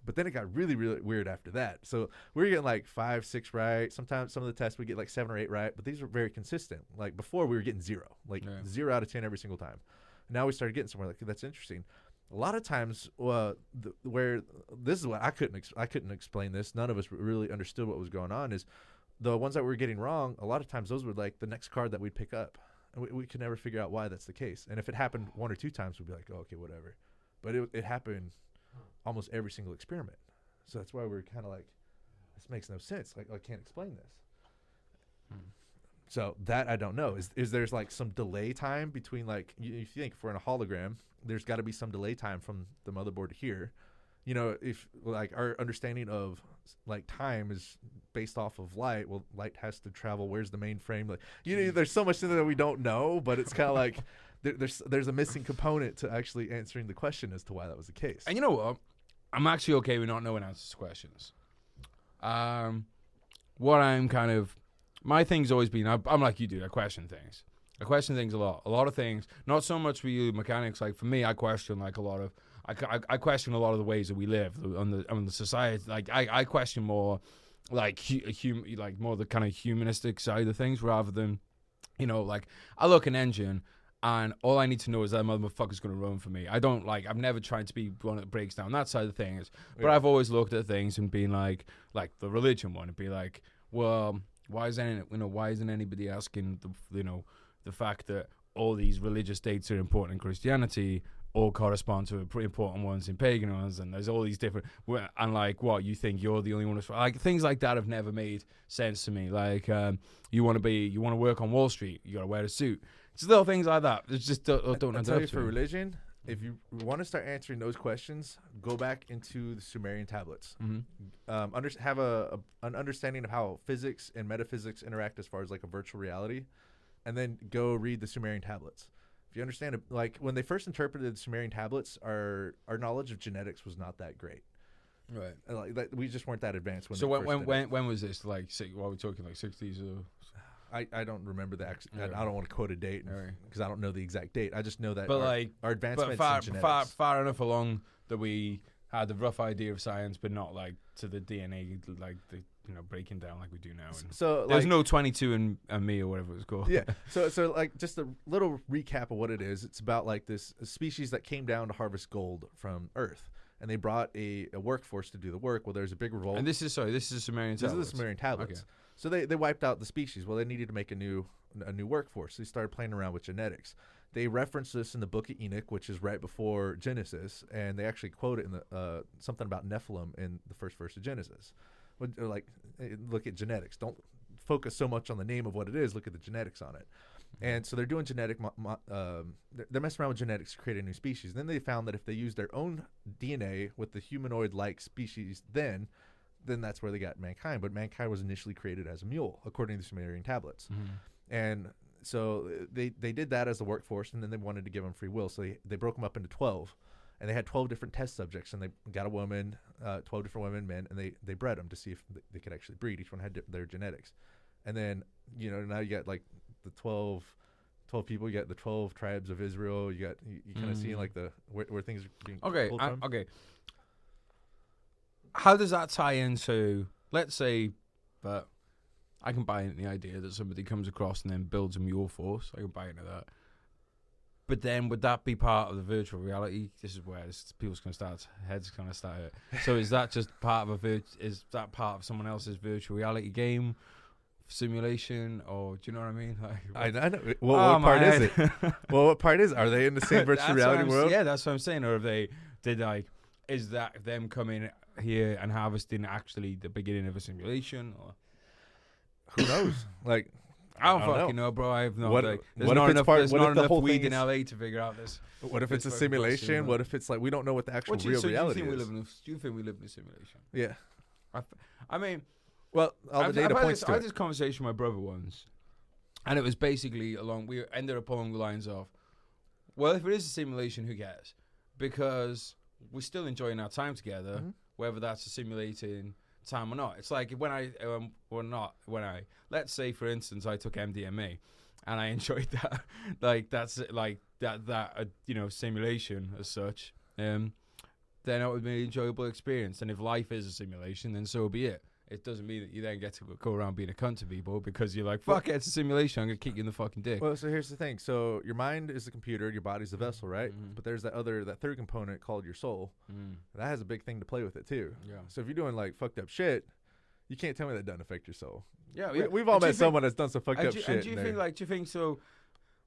But then it got really, really weird after that. So we were getting like 5, 6 right. Sometimes some of the tests we get like 7 or 8 right, but these were very consistent. Like before we were getting 0, 0 out of 10 every single time. Now we started getting somewhere like that's interesting. A lot of times, where this is what I couldn't explain this. None of us really understood what was going on. Is the ones that we were getting wrong. A lot of times, those were like the next card that we'd pick up, and we could never figure out why that's the case. And if it happened 1 or 2 times, we'd be like, oh, okay, whatever. But it happened almost every single experiment. So that's why we're kind of like, this makes no sense. Like I can't explain this. So that I don't know. Is there's like some delay time between like you think if we're in a hologram, there's got to be some delay time from the motherboard to here. You know, if like our understanding of like time is based off of light, well, light has to travel. Where's the mainframe? Like there's so much in there that we don't know, but it's kind of like there's a missing component to actually answering the question as to why that was the case. And you know what? I'm actually okay with not knowing answers to questions. What I'm kind of my thing's always been I'm like you do. I question things. I question things a lot. A lot of things, not so much for you mechanics. Like for me, I question like a lot of. I question a lot of the ways that we live on the society. Like I question more, like like more the kind of humanistic side of things rather than, like I look an engine. And all I need to know is that motherfucker's going to run for me. I don't I've never tried to be one that breaks down that side of things. But I've always looked at things and been like the religion one and be like, well, why isn't anybody asking the fact that all these religious dates are important in Christianity all correspond to pretty important ones in pagan ones, and there's all these different, and what, you think you're the only one who's, things like that have never made sense to me. You want to work on Wall Street, you got to wear a suit. It's little things like that. It's just don't I tell you, for religion, if you want to start answering those questions, go back into the Sumerian tablets. Mm-hmm. Have an understanding of how physics and metaphysics interact as far as like a virtual reality, and then go read the Sumerian tablets. If you understand it, when they first interpreted the Sumerian tablets, our knowledge of genetics was not that great. Right. We just weren't that advanced. When was this? What are we talking, 60s or? I don't remember the I don't want to quote a date because I don't know the exact date. I just know that our advancements in genetics. Far enough along that we had the rough idea of science, but not to the DNA, breaking down like we do now. And so there's no 22 and me or whatever it was called. Yeah. So just a little recap of what it is. It's about this species that came down to harvest gold from Earth. And they brought a workforce to do the work. Well, there's a big revolt. And this is Sumerian tablets. This is the Sumerian tablets. Okay. So they wiped out the species. Well, they needed to make a new workforce. They started playing around with genetics. They reference this in the Book of Enoch, which is right before Genesis, and they actually quote it in the something about Nephilim in the first verse of Genesis. Look at genetics. Don't focus so much on the name of what it is. Look at the genetics on it. And so they're doing genetic. They're messing around with genetics to create a new species. Then they found that if they use their own DNA with the humanoid-like species, then that's where they got mankind. But mankind was initially created as a mule, according to the Sumerian tablets. Mm-hmm. And so they did that as the workforce, and then they wanted to give them free will. So they broke them up into 12, and they had 12 different test subjects, and they got a woman, 12 different women, men, and they bred them to see if they could actually breed. Each one had their genetics. And then, now you got the 12 people, you got the 12 tribes of Israel. You kind of seeing where things are being pulled from. Okay. How does that tie into, let's say, but I can buy into the idea that somebody comes across and then builds a mule force. I can buy into that. But then would that be part of the virtual reality? This is where people's going to start, heads going to start hurt. So is that just part of is that part of someone else's virtual reality game? Simulation, or do you know what I mean? I know. Well, what part is it? Well, what part is? Are they in the same virtual reality world? Yeah, that's what I'm saying. Or if they did is that them coming here and harvesting actually the beginning of a simulation? Or who knows? I don't fucking know, bro. I have no idea. There's not enough weed in LA to figure out this. What if it's a simulation? What if it's we don't know what the actual real reality is? Do you think we live in a simulation? Yeah. I mean. Well, all the data points to it. I had this conversation with my brother once, and it was basically we ended up along the lines of, well, if it is a simulation, who cares? Because we're still enjoying our time together, whether that's a simulating time or not. It's like let's say, for instance, I took MDMA, and I enjoyed that, that's that simulation as such, then it would be an enjoyable experience. And if life is a simulation, then so be it. It doesn't mean that you then get to go around being a cunt to people because you're like, fuck it, it's a simulation. I'm going to kick you in the fucking dick. Well, so here's the thing. So your mind is the computer, your body's the vessel, right? Mm-hmm. But there's that third component called your soul. Mm. That has a big thing to play with it, too. Yeah. So if you're doing, fucked up shit, you can't tell me that doesn't affect your soul. Yeah. We've all met someone that's done some fucked up shit. Do you think so?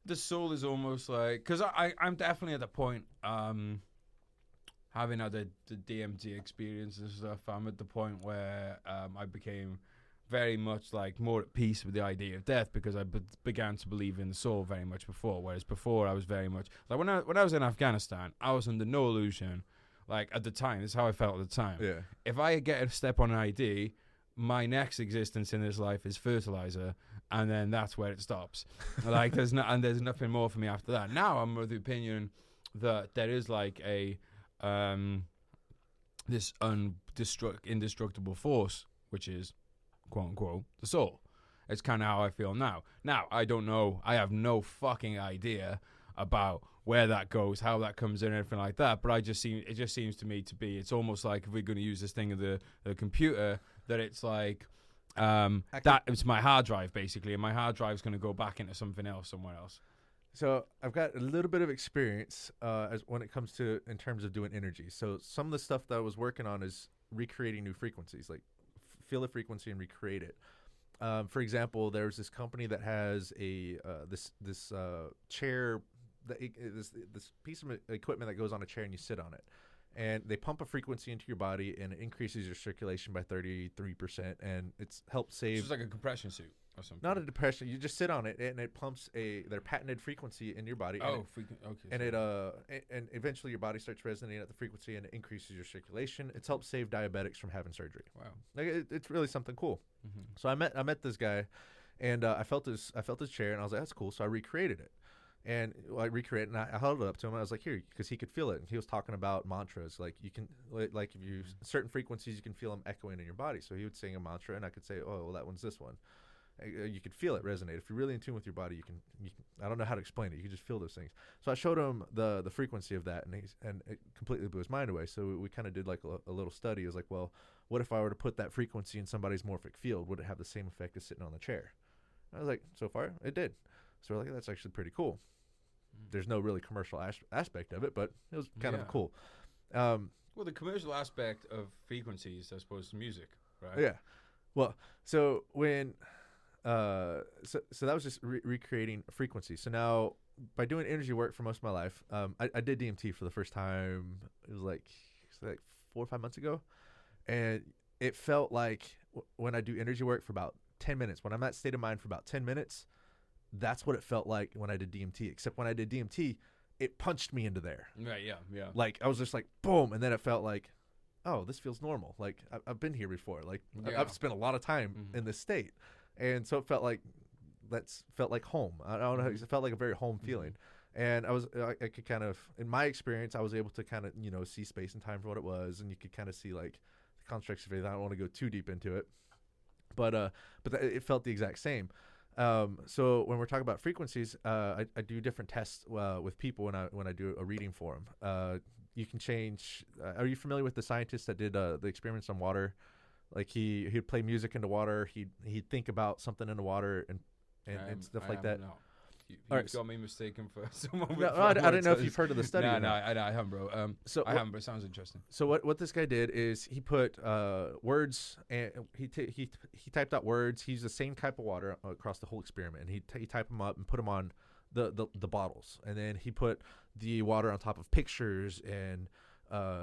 The soul is almost because I'm definitely at the point, having had the DMT experience and stuff, I'm at the point where I became very much more at peace with the idea of death because I began to believe in the soul very much before. Whereas before I was very much when I was in Afghanistan, I was under no illusion. At the time, this is how I felt at the time. Yeah. If I get a step on an ID, my next existence in this life is fertilizer, and then that's where it stops. There's nothing more for me after that. Now I'm of the opinion that there is this indestructible force, which is quote unquote the soul. It's kind of how I feel now. Now, I don't know. I have no fucking idea about where that goes, how that comes in, anything like that. But it just seems to me to be, it's almost like if we're going to use this thing of the computer, that it's like, that it's my hard drive, basically. And my hard drive is going to go back into something else, somewhere else. So I've got a little bit of experience as when it comes to in terms of doing energy. So some of the stuff that I was working on is recreating new frequencies, like feel a frequency and recreate it. For example, there's this company that has a this chair, this piece of equipment that goes on a chair and you sit on it, and they pump a frequency into your body and it increases your circulation by 33%, and it's helped save. So it's like a compression suit or something. Not a depression. You just sit on it and it pumps their patented frequency in your body. Okay. And and eventually your body starts resonating at the frequency and it increases your circulation. It's helped save diabetics from having surgery. Wow. Like it's really something cool. Mm-hmm. So I met this guy, and I felt his chair, and I was like, that's cool. So I recreated it. And I recreated, and I held it up to him. And I was like, here, because he could feel it. And he was talking about mantras, like you can, like if you certain frequencies, you can feel them echoing in your body. So he would sing a mantra, and I could say, oh, well, that one's this one. You could feel it resonate. If you're really in tune with your body, you can. I don't know how to explain it. You can just feel those things. So I showed him the frequency of that, and it completely blew his mind away. So we kind of did like a little study. It was like, well, what if I were to put that frequency in somebody's morphic field? Would it have the same effect as sitting on the chair? And I was like, so far, it did. So we're like, that's actually pretty cool. There's no really commercial aspect of it, but it was kind of cool. Well, the commercial aspect of frequencies, I suppose, is music, right? Yeah. Well, so when, so that was just recreating frequency. So now, by doing energy work for most of my life, I did DMT for the first time. It was like 4 or 5 months ago, and it felt like when I do energy work for about 10 minutes, when I'm at state of mind for about 10 minutes. That's what it felt like when I did DMT, except when I did DMT, it punched me into there. Right, yeah. Like, I was just like, boom, and then it felt like, oh, this feels normal. Like, I've been here before. Like, I've spent a lot of time in this state. And so it felt like, felt like home. I don't know, it felt like a very home feeling. And I could kind of, in my experience, I was able to kind of, see space and time for what it was, and you could kind of see, like, the constructs of it. I don't want to go too deep into it. But it felt the exact same. So when we're talking about frequencies, I do different tests with people when I do a reading for them. You can change. Are you familiar with the scientist that did the experiments on water? Like he'd play music into water. He'd think about something in the water and stuff like that. No. You got me mistaken for someone. No, I didn't know if you've heard of the study. No, I haven't, bro. I haven't, but it sounds interesting. So what this guy did is he put words, and he typed out words. He used the same type of water across the whole experiment, and he typed them up and put them on the bottles, and then he put the water on top of pictures and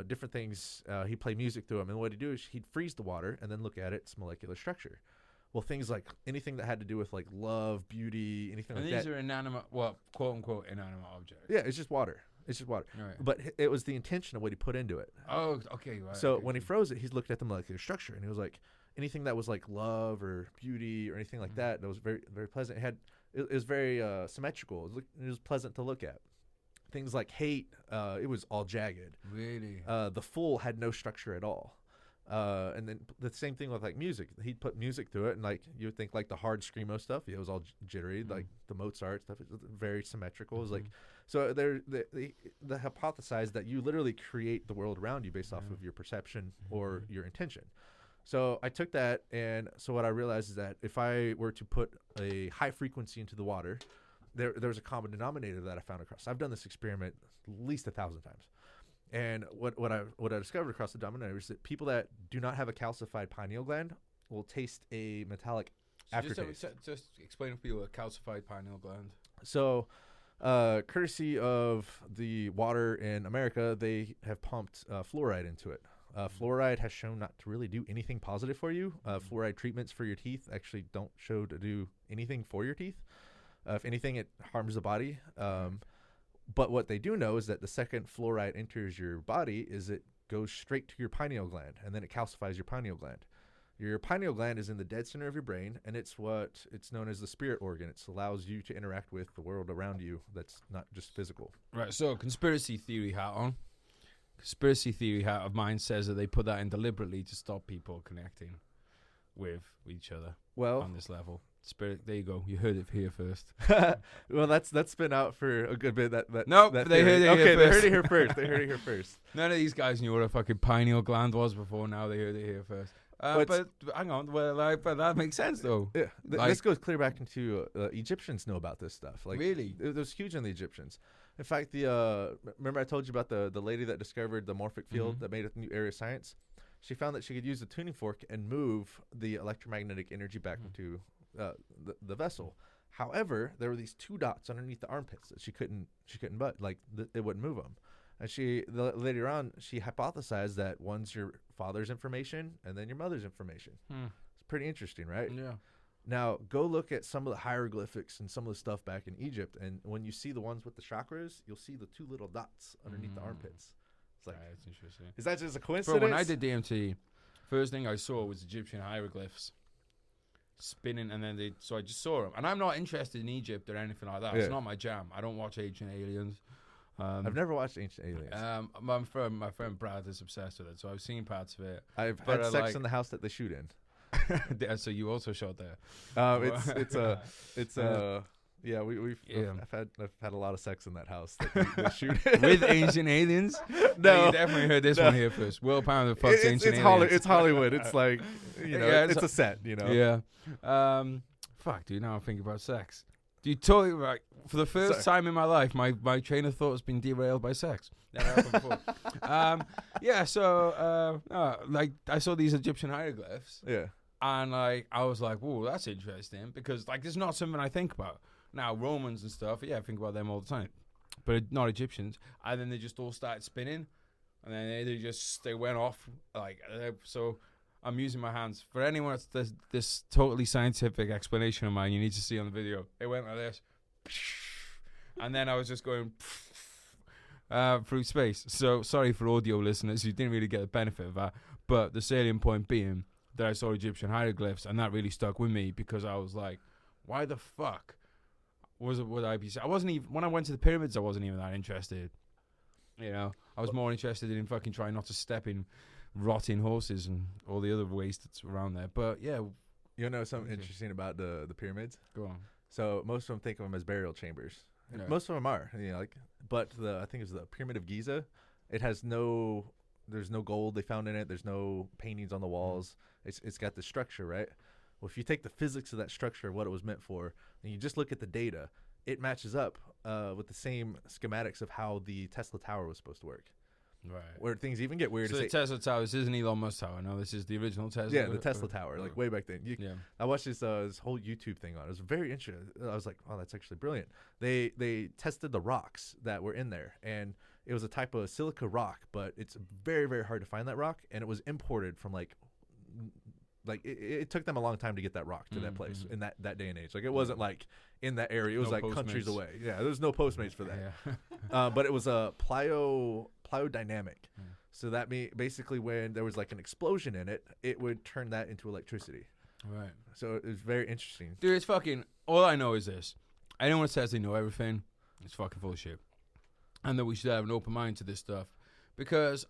different things. He played music through them, and what he'd do is he'd freeze the water and then look at its molecular structure. Well, things like anything that had to do with like love, beauty, anything like that. And these are inanimate, well, quote unquote, inanimate objects. Yeah, it's just water. It's just water. Right. But it was the intention of what he put into it. Oh, okay. Right, so when he froze it, he's looked at the molecular structure, and he was like, anything that was like love or beauty or anything like that was very, very pleasant. It was very symmetrical. It was pleasant to look at. Things like hate, it was all jagged. Really? The Fool had no structure at all. And then the same thing with like music. He'd put music through it, and like you would think like the hard screamo stuff, it was all jittery. Like the Mozart stuff is very symmetrical. It was like, so they hypothesized that you literally create the world around you based off of your perception or your intention. So I took that, and so what I realized is that if I were to put a high frequency into the water, there's a common denominator that I found across. I've done this experiment at least 1,000 times. And what I discovered across the denominator is that people that do not have a calcified pineal gland will taste a metallic aftertaste. Just explain for you a calcified pineal gland. So, courtesy of the water in America, they have pumped fluoride into it. Fluoride has shown not to really do anything positive for you. Fluoride treatments for your teeth actually don't show to do anything for your teeth. If anything, it harms the body. But what they do know is that the second fluoride enters your body is it goes straight to your pineal gland, and then it calcifies your pineal gland. Your pineal gland is in the dead center of your brain, and it's known as the spirit organ. It allows you to interact with the world around you that's not just physical. Right, so conspiracy theory hat on. Conspiracy theory hat of mine says that they put that in deliberately to stop people connecting with each other on this level. Spirit, there you go. You heard it here first. Well, that's been out for a good bit. Nope, that they heard it okay, here they first. heard it here first. They heard it here first. None of these guys knew what a fucking pineal gland was before. Now they heard it here first. But hang on, but that makes sense though. Yeah, Like- this goes clear back into Egyptians know about this stuff. Like, Really? it was huge in the Egyptians. In fact, remember I told you about the lady that discovered the morphic field Mhm. that made a new area of science. She found that she could use the tuning fork and move the electromagnetic energy back into the vessel. However, there were these 2 dots underneath the armpits that she couldn't butt, like it wouldn't move them. And later on she hypothesized that one's your father's information and then your mother's information. It's pretty interesting, right? Yeah. Now go look at some of the hieroglyphics and some of the stuff back in Egypt, and when you see the ones with the chakras, you'll see the 2 little dots underneath the armpits. It's like, That's interesting. is that just a Bro, coincidence? when I did DMT, first thing I saw was Egyptian hieroglyphs spinning, and then so I just saw them. And I'm not interested in Egypt or anything like that. Yeah. It's not my jam. I don't watch Ancient Aliens. I've never watched Ancient Aliens. My friend Brad is obsessed with it, so I've seen parts of it. I've but had I sex like- in the house that they shoot in. So you also shot there. Yeah, we've Yeah. I've had a lot of sex in that house that they shoot in. With Ancient Aliens? No. You definitely heard this one here first. Will Pound that fucks It's Ancient Aliens. It's Hollywood. It's like, Yeah, it's a set, Yeah. Fuck, dude, now I'm thinking about sex. Do you totally, like, for the first time in my life, my train of thought has been derailed by sex. Never happened before. Like, I saw these Egyptian hieroglyphs, Yeah. and, like, I was like, whoa, that's interesting, because, like, it's not something I think about. Now, Romans and stuff, yeah, I think about them all the time, but not Egyptians. And then they just all started spinning, and then they went off, like, so I'm using my hands. For anyone that's this totally scientific explanation of mine, you need to see on the video. It went like this, and then I was just going through space. So sorry for audio listeners, you didn't really get the benefit of that. But the salient point being that I saw Egyptian hieroglyphs, and that really stuck with me because I was like, why the fuck would I be? I wasn't even, when I went to the pyramids, I wasn't even that interested. I was more interested in fucking trying not to step in rotting horses and all the other waste that's around there. But yeah, Something interesting about the pyramids? go on. So most of them think of them as burial chambers. And Yeah. most of them are, but I think it's the Pyramid of Giza. It has there's no gold they found in it. There's no paintings on the walls. It's got the structure, right? Well, if you take the physics of that structure, what it was meant for, and you just look at the data, it matches up with the same schematics of how the Tesla Tower was supposed to work. Right. Where things even get weird. So the Tesla Tower, this isn't Elon Musk Tower. No, this is the original Tesla. Yeah, the Tesla Tower, like way back then. Yeah. I watched this whole YouTube thing on it. It was very interesting. I was like, oh, that's actually brilliant. They tested the rocks that were in there, and it was a type of silica rock, but it's very, very hard to find that rock, and it was imported from like it took them a long time to get that rock to that place in that day and age. Like, it wasn't like in that area. It was No like countries Postmates. away. Yeah, there was no Postmates for that. Yeah. But it was a plyodynamic. So that basically when there was like an explosion in it, it would turn that into electricity. Right. So it was very interesting. Dude, it's fucking, all I know is this. Anyone that says they know everything, it's fucking full of shit. And that we should have an open mind to this stuff. Because,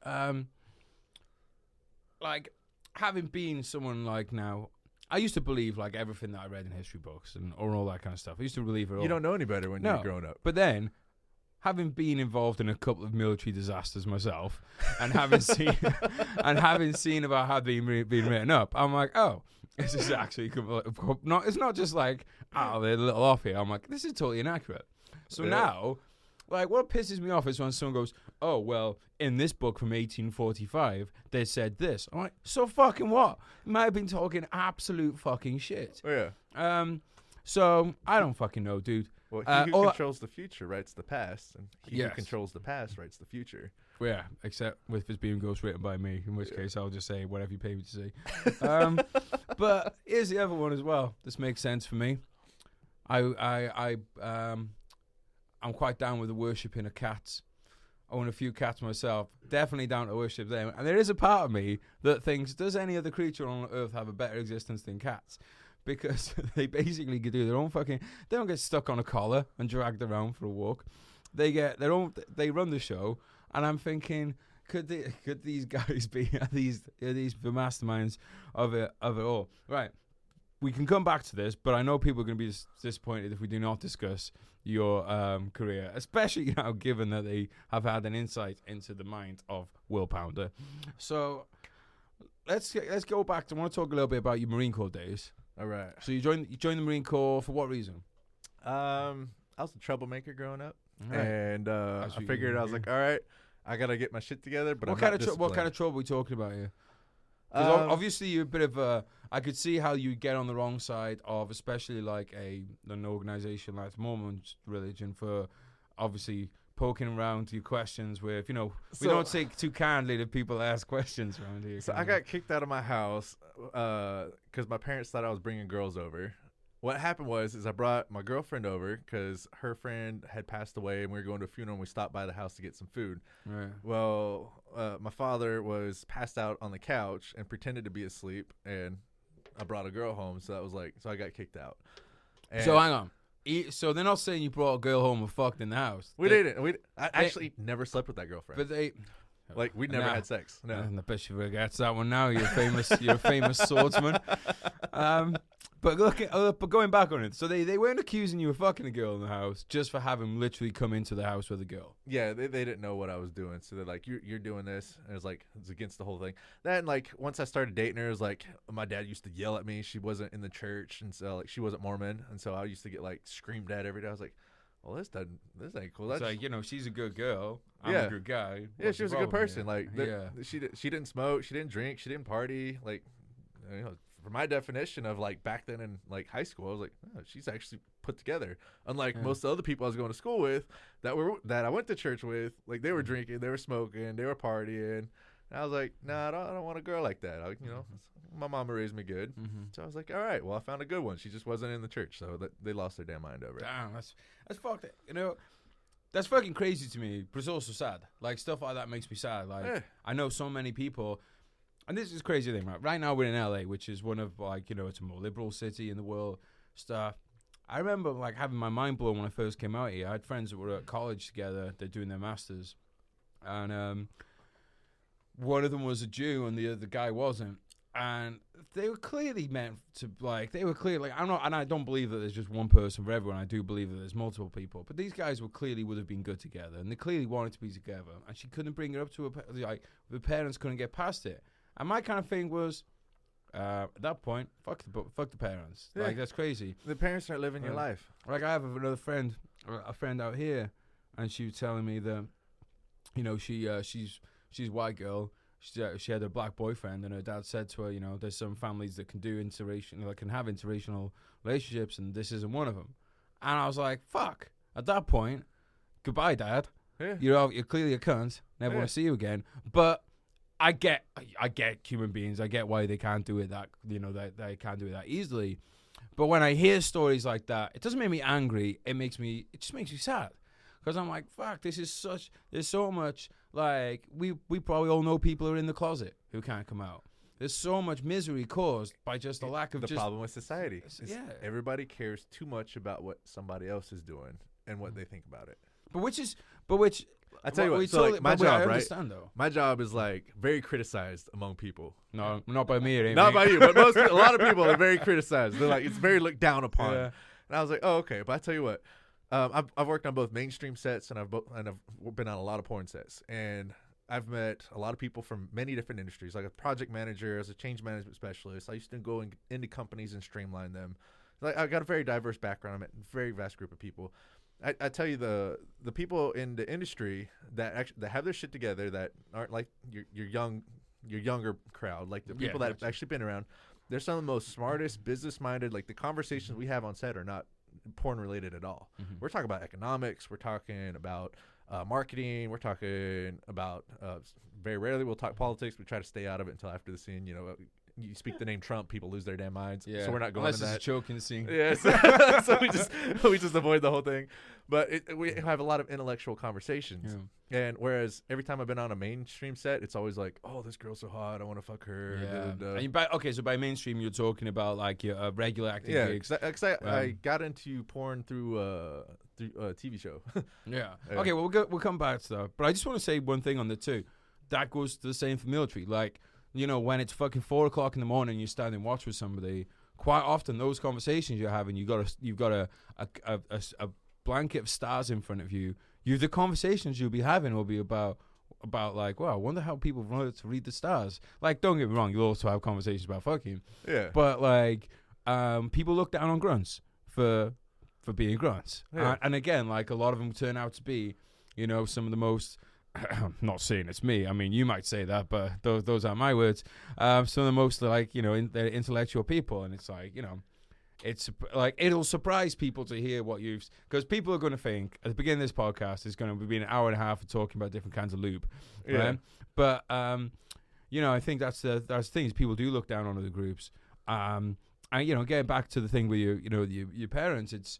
like, having been someone like now, I used to believe like everything that I read in history books or all that kind of stuff. I used to believe it all. You don't know any better when you're growing up. But then, having been involved in a couple of military disasters myself, and having seen about how they've been written up, I'm like, oh, this is actually not. It's not just like, oh, they're a little off here. I'm like, this is totally inaccurate. So now, like, what pisses me off is when someone goes, oh, well, in this book from 1845, they said this. I'm like, so fucking what? You might have been talking absolute fucking shit. Oh, yeah. So I don't fucking know, dude. Well, he who controls the future writes the past, and he who controls the past writes the future. Yeah, except with it's being ghostwritten by me, in which case I'll just say whatever you pay me to say. But here's the other one as well. This makes sense for me. I'm quite down with the worshipping of cats. I own a few cats myself. Definitely down to worship them. And there is a part of me that thinks, does any other creature on Earth have a better existence than cats? Because they basically could do their own fucking... They don't get stuck on a collar and dragged around for a walk. They get their own... They run the show. And I'm thinking, could these guys be... Are these the masterminds of it all? Right. we can come back to this, but I know people are going to be disappointed if we do not discuss your career, especially now given that they have had an insight into the mind of Will Pounder. So let's go back. I want to talk a little bit about your Marine Corps days. All right. So you joined the Marine Corps for what reason? I was a troublemaker growing up, Right. and I figured I was like, all right, I gotta get my shit together. But what kind of trouble are we talking about here? Obviously, you're a bit of a. I could see how you get on the wrong side of, especially like an organization like the Mormon religion, for obviously poking around your questions with, we don't take too kindly to people ask questions around here. So I got kicked out of my house because my parents thought I was bringing girls over. What happened is I brought my girlfriend over because her friend had passed away and we were going to a funeral and we stopped by the house to get some food. Right. Well, my father was passed out on the couch and pretended to be asleep, and I brought a girl home. So I got kicked out. And So hang on. So they're not saying you brought a girl home and fucked in the house. We didn't. I actually never slept with that girlfriend. But they. we never had sex. No. And I bet you forgets that one now. You're a famous swordsman. But going back on it, so they weren't accusing you of fucking a girl in the house just for having literally come into the house with a girl. Yeah, they didn't know what I was doing, so they're like, "You're doing this," and it's against the whole thing. Then once I started dating her, it was like my dad used to yell at me. She wasn't in the church, and so she wasn't Mormon, and so I used to get screamed at every day. I was like, "Well, this ain't cool." It's like, she's a good girl. I'm a good guy. Yeah, she was a good person. Yeah. She didn't smoke, she didn't drink, she didn't party. For my definition of back then in high school, I was like, oh, she's actually put together. Unlike most of the other people I was going to school with that I went to church with, they were drinking, they were smoking, they were partying. And I was like, nah, I don't want a girl like that. My mama raised me good, so I was like, all right, well, I found a good one. She just wasn't in the church, so they lost their damn mind over it. Damn, that's fucked. That's fucking crazy to me, but it's also sad. Stuff like that makes me sad. I know so many people. And this is a crazy thing, right? Right now we're in LA, which is one of it's a more liberal city in the world stuff. I remember having my mind blown when I first came out here. I had friends that were at college together. They're doing their masters, and one of them was a Jew and the other guy wasn't. And they were clearly meant to they were clearly I'm not, and I don't believe that there's just one person for everyone. I do believe that there's multiple people, but these guys would have been good together, and they clearly wanted to be together. And she couldn't bring it up to the parents couldn't get past it. And my kind of thing was, at that point, fuck the parents. Yeah. That's crazy. The parents aren't living your life. I have another friend, a friend out here, and she was telling me that, she's a white girl. She had a black boyfriend, and her dad said to her, there's some families that can do can have interracial relationships, and this isn't one of them. And I was like, fuck. At that point, goodbye, Dad. Yeah. You're clearly a cunt. Never want to see you again. But I get human beings. I get why they can't do it that they can't do it that easily. But when I hear stories like that, it doesn't make me angry. It just makes me sad, because I'm like, fuck. There's so much we probably all know people who are in the closet who can't come out. There's so much misery caused by just a lack of the problem with society. Everybody cares too much about what somebody else is doing and what they think about it. But I tell you what, my job, right? My job is very criticized among people. No, not by me. It ain't not me. by you, but a lot of people are very criticized. They're it's very looked down upon. Yeah. And I was like, oh, okay. But I tell you what, I've worked on both mainstream sets and I've been on a lot of porn sets, and I've met a lot of people from many different industries, like a project manager, as a change management specialist. I used to go into companies and streamline them. I've got a very diverse background. I met a very vast group of people. I tell you, the people in the industry that have their shit together, that aren't like your younger crowd, the people that have actually been around, they're some of the most smartest, business minded. The conversations we have on set are not porn related at all. Mm-hmm. We're talking about economics. We're talking about marketing. We're talking about very rarely we'll talk politics. We try to stay out of it until after the scene. You speak the name Trump, people lose their damn minds. Yeah. So we're not going to that. Unless it's a choking scene. Yeah. So we just avoid the whole thing. But we have a lot of intellectual conversations. Yeah. And whereas every time I've been on a mainstream set, it's always like, oh, this girl's so hot, I want to fuck her. Yeah. So by mainstream, you're talking about your regular acting gigs. Because I got into porn through a TV show. Yeah. Okay. Well, we'll come back to that. But I just want to say one thing on the two. That goes to the same for military. When it's fucking 4:00 in the morning, you stand and watch with somebody, quite often those conversations you're having, you've got a blanket of stars in front of you. The conversations you'll be having will be about like, wow, I wonder how people learn to read the stars. Like, don't get me wrong, you'll also have conversations about fucking. Yeah. But like, people look down on grunts for being grunts. Yeah. And again, like, a lot of them turn out to be, some of the most. I'm not saying it's me. I mean, you might say that, but those aren't my words. Some of the most like intellectual people, and it's like it's like it'll surprise people to hear what because people are going to think at the beginning of this podcast is going to be an hour and a half of talking about different kinds of lube, right? Yeah. But I think that's the things people do look down on other groups. And getting back to the thing with your parents, it's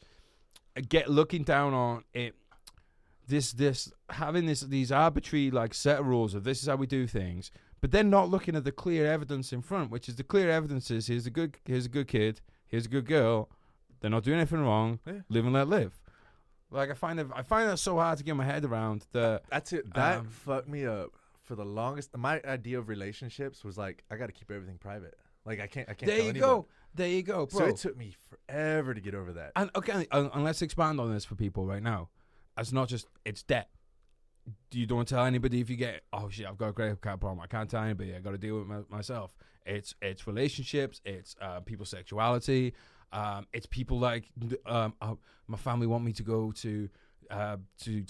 looking down on it. This having these arbitrary like set of rules of this is how we do things, but then not looking at the clear evidence in front, which is the clear evidence is here's a good kid, here's a good girl, they're not doing anything wrong, live and let live. Like I find that so hard to get my head around. That's it. That fucked me up for the longest. My idea of relationships was like I got to keep everything private. Like I can't. There tell you anyone. go. There you go, bro. So it took me forever to get over that. And okay, and let's expand on this for people right now. It's not just, it's debt. You don't tell anybody if you get, oh shit, I've got a credit card problem. I can't tell anybody. I got to deal with myself. It's relationships. It's people's sexuality. It's people like my family want me to go to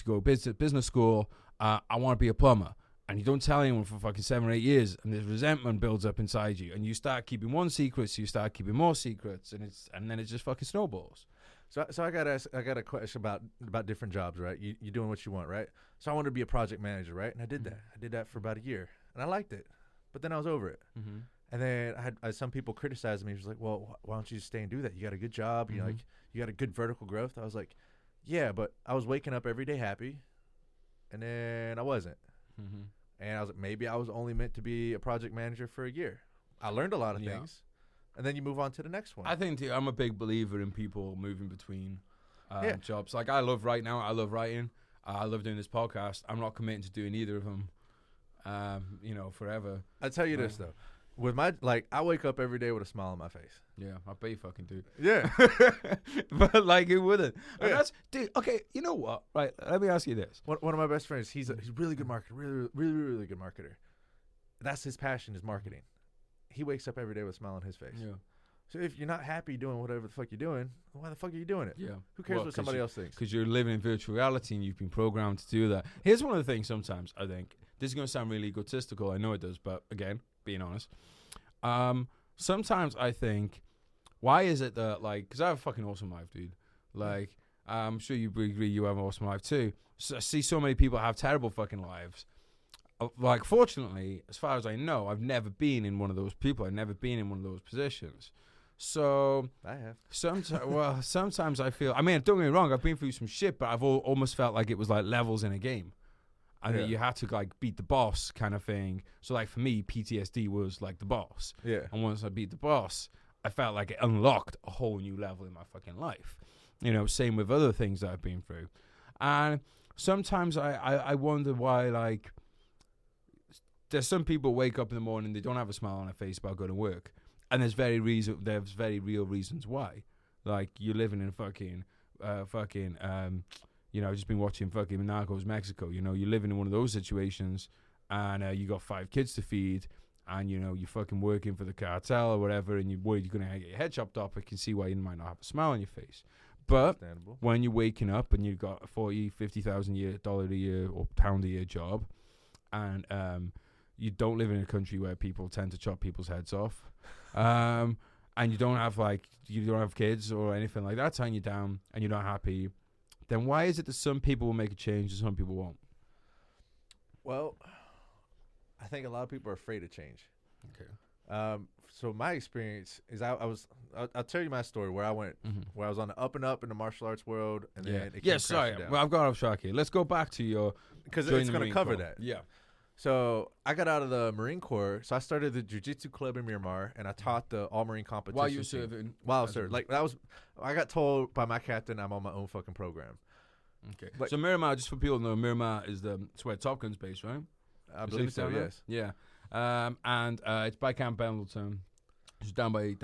go business school. I want to be a plumber. And you don't tell anyone for fucking 7 or 8 years, and this resentment builds up inside you, and you start keeping one secret, so you start keeping more secrets, and then it just fucking snowballs. So I got a question about different jobs, right? You doing what you want, right? So I wanted to be a project manager, right? And I did that. I did that for about a year, and I liked it, but then I was over it. Mm-hmm. And then I had some people criticizing me. It was like, well, why don't you just stay and do that? You got a good job. Mm-hmm. You got a good vertical growth. I was like, yeah, but I was waking up every day happy, and then I wasn't. Mm-hmm. And I was like, maybe I was only meant to be a project manager for a year. I learned a lot of things. And then you move on to the next one. I think I'm a big believer in people moving between jobs. Like I love writing. I love writing. I love doing this podcast. I'm not committing to doing either of them, forever. I tell you this though, with my I wake up every day with a smile on my face. Yeah, I bet you fucking do. Yeah, but like it wouldn't. And yeah. that's dude. Okay, you know what? Right. Let me ask you this. One of my best friends. He's really good marketer. Really good marketer. That's his passion is marketing. He wakes up every day with a smile on his face. Yeah. So if you're not happy doing whatever the fuck you're doing, why the fuck are you doing it? Yeah. Who cares what somebody else thinks? Because you're living in virtual reality and you've been programmed to do that. Here's one of the things sometimes I think. This is going to sound really egotistical. I know it does. But again, being honest. Sometimes I think, why is it that, like, because I have a fucking awesome life, dude. Like, I'm sure you agree you have an awesome life too. So I see so many people have terrible fucking lives. Like, fortunately, as far as I know, I've never been in one of those people. I've never been in one of those positions. So I have. Sometimes I feel. I mean, don't get me wrong. I've been through some shit, but I've almost felt like it was like levels in a game, and that you had to like beat the boss kind of thing. So like for me, PTSD was like the boss. Yeah. And once I beat the boss, I felt like it unlocked a whole new level in my fucking life. Same with other things that I've been through, and sometimes I wonder why like. There's some people wake up in the morning, they don't have a smile on their face about going to work. And there's very real reasons why. Like, you're living in just been watching fucking Narcos Mexico. You're living in one of those situations, and you got 5 kids to feed, and, you're fucking working for the cartel or whatever, and you're worried you're going to get your head chopped off. I can see why you might not have a smile on your face. But when you're waking up and you've got a $40,000, $50,000 a year or pound a year job, and you don't live in a country where people tend to chop people's heads off, and you don't have kids or anything like that tying you down, and you're not happy, then why is it that some people will make a change and some people won't? Well, I think a lot of people are afraid of change. Okay. So my experience is I'll tell you my story where I went, where I was on the up and up in the martial arts world, and then it came crashing down. Well, I've got off track here. Let's go back to your because it's going to cover that. Yeah. So I got out of the Marine Corps. So I started the Jiu-Jitsu club in Myanmar, and I taught the all-Marine competition. While you were serving? While I was serving. I got told by my captain I'm on my own fucking program. Okay. So Miramar, just for people to know, Miramar is it's where Top Gun's based, right? I believe so, yes. Yeah. And it's by Camp Pendleton. Just down by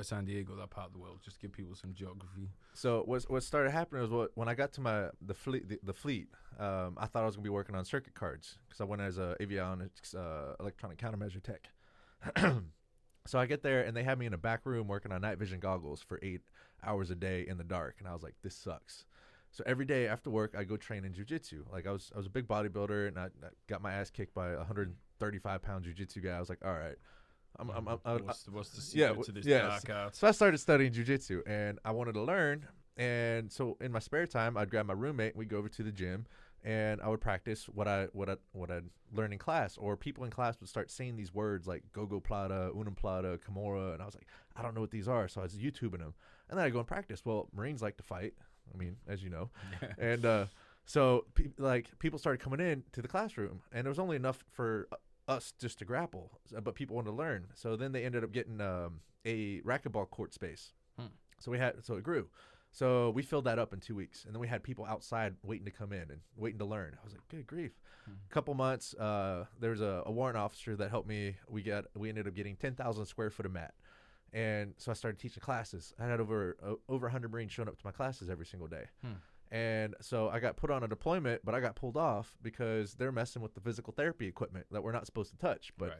San Diego, that part of the world. Just to give people some geography. So what started happening was when I got to the fleet, I thought I was gonna be working on circuit cards because I went as a avionics electronic countermeasure tech. So I get there and they have me in a back room working on night vision goggles for 8 hours a day in the dark, and I was like, this sucks. So every day after work, I go train in jiu-jitsu. Like I was a big bodybuilder, and I got my ass kicked by a 135-pound jiu-jitsu guy. I was like, all right. What's the secret to this dark art? So I started studying jiu-jitsu, and I wanted to learn. And so in my spare time, I'd grab my roommate, and we'd go over to the gym, and I would practice what I'd learned in class. Or people in class would start saying these words like gogo plata, unum plata, kimura, and I was like, I don't know what these are. So I was YouTubing them, and then I go and practice. Well, Marines like to fight. I mean, as you know, and so people started coming in to the classroom, and there was only enough for us just to grapple, but people wanted to learn. So then they ended up getting a racquetball court space. So it grew. So we filled that up in 2 weeks, and then we had people outside waiting to come in and waiting to learn. I was like, good grief. Couple months, there was a warrant officer that helped me. We ended up getting 10,000 square foot of mat. And so I started teaching classes. I had over 100 Marines showing up to my classes every single day. And so I got put on a deployment, but I got pulled off because they're messing with the physical therapy equipment that we're not supposed to touch. But,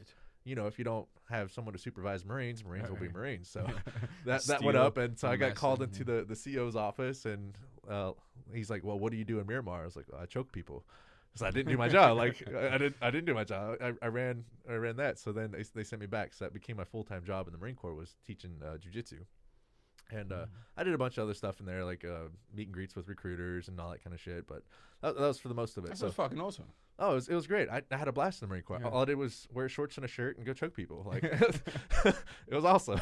you know, if you don't have someone to supervise Marines will be Marines. So that went up. And so I got called into the CO's office, and he's like, well, what do you do in Miramar? I was like, well, I choke people. So I didn't do my job. Like I didn't do my job. I ran that. So then they sent me back. So that became my full-time job in the Marine Corps, was teaching jiu-jitsu. And I did a bunch of other stuff in there, like meet and greets with recruiters and all that kind of shit. But that was for the most of it. That's fucking awesome. Oh, it was great. I had a blast in the Marine Corps. All I did was wear shorts and a shirt and go choke people. Like it was awesome.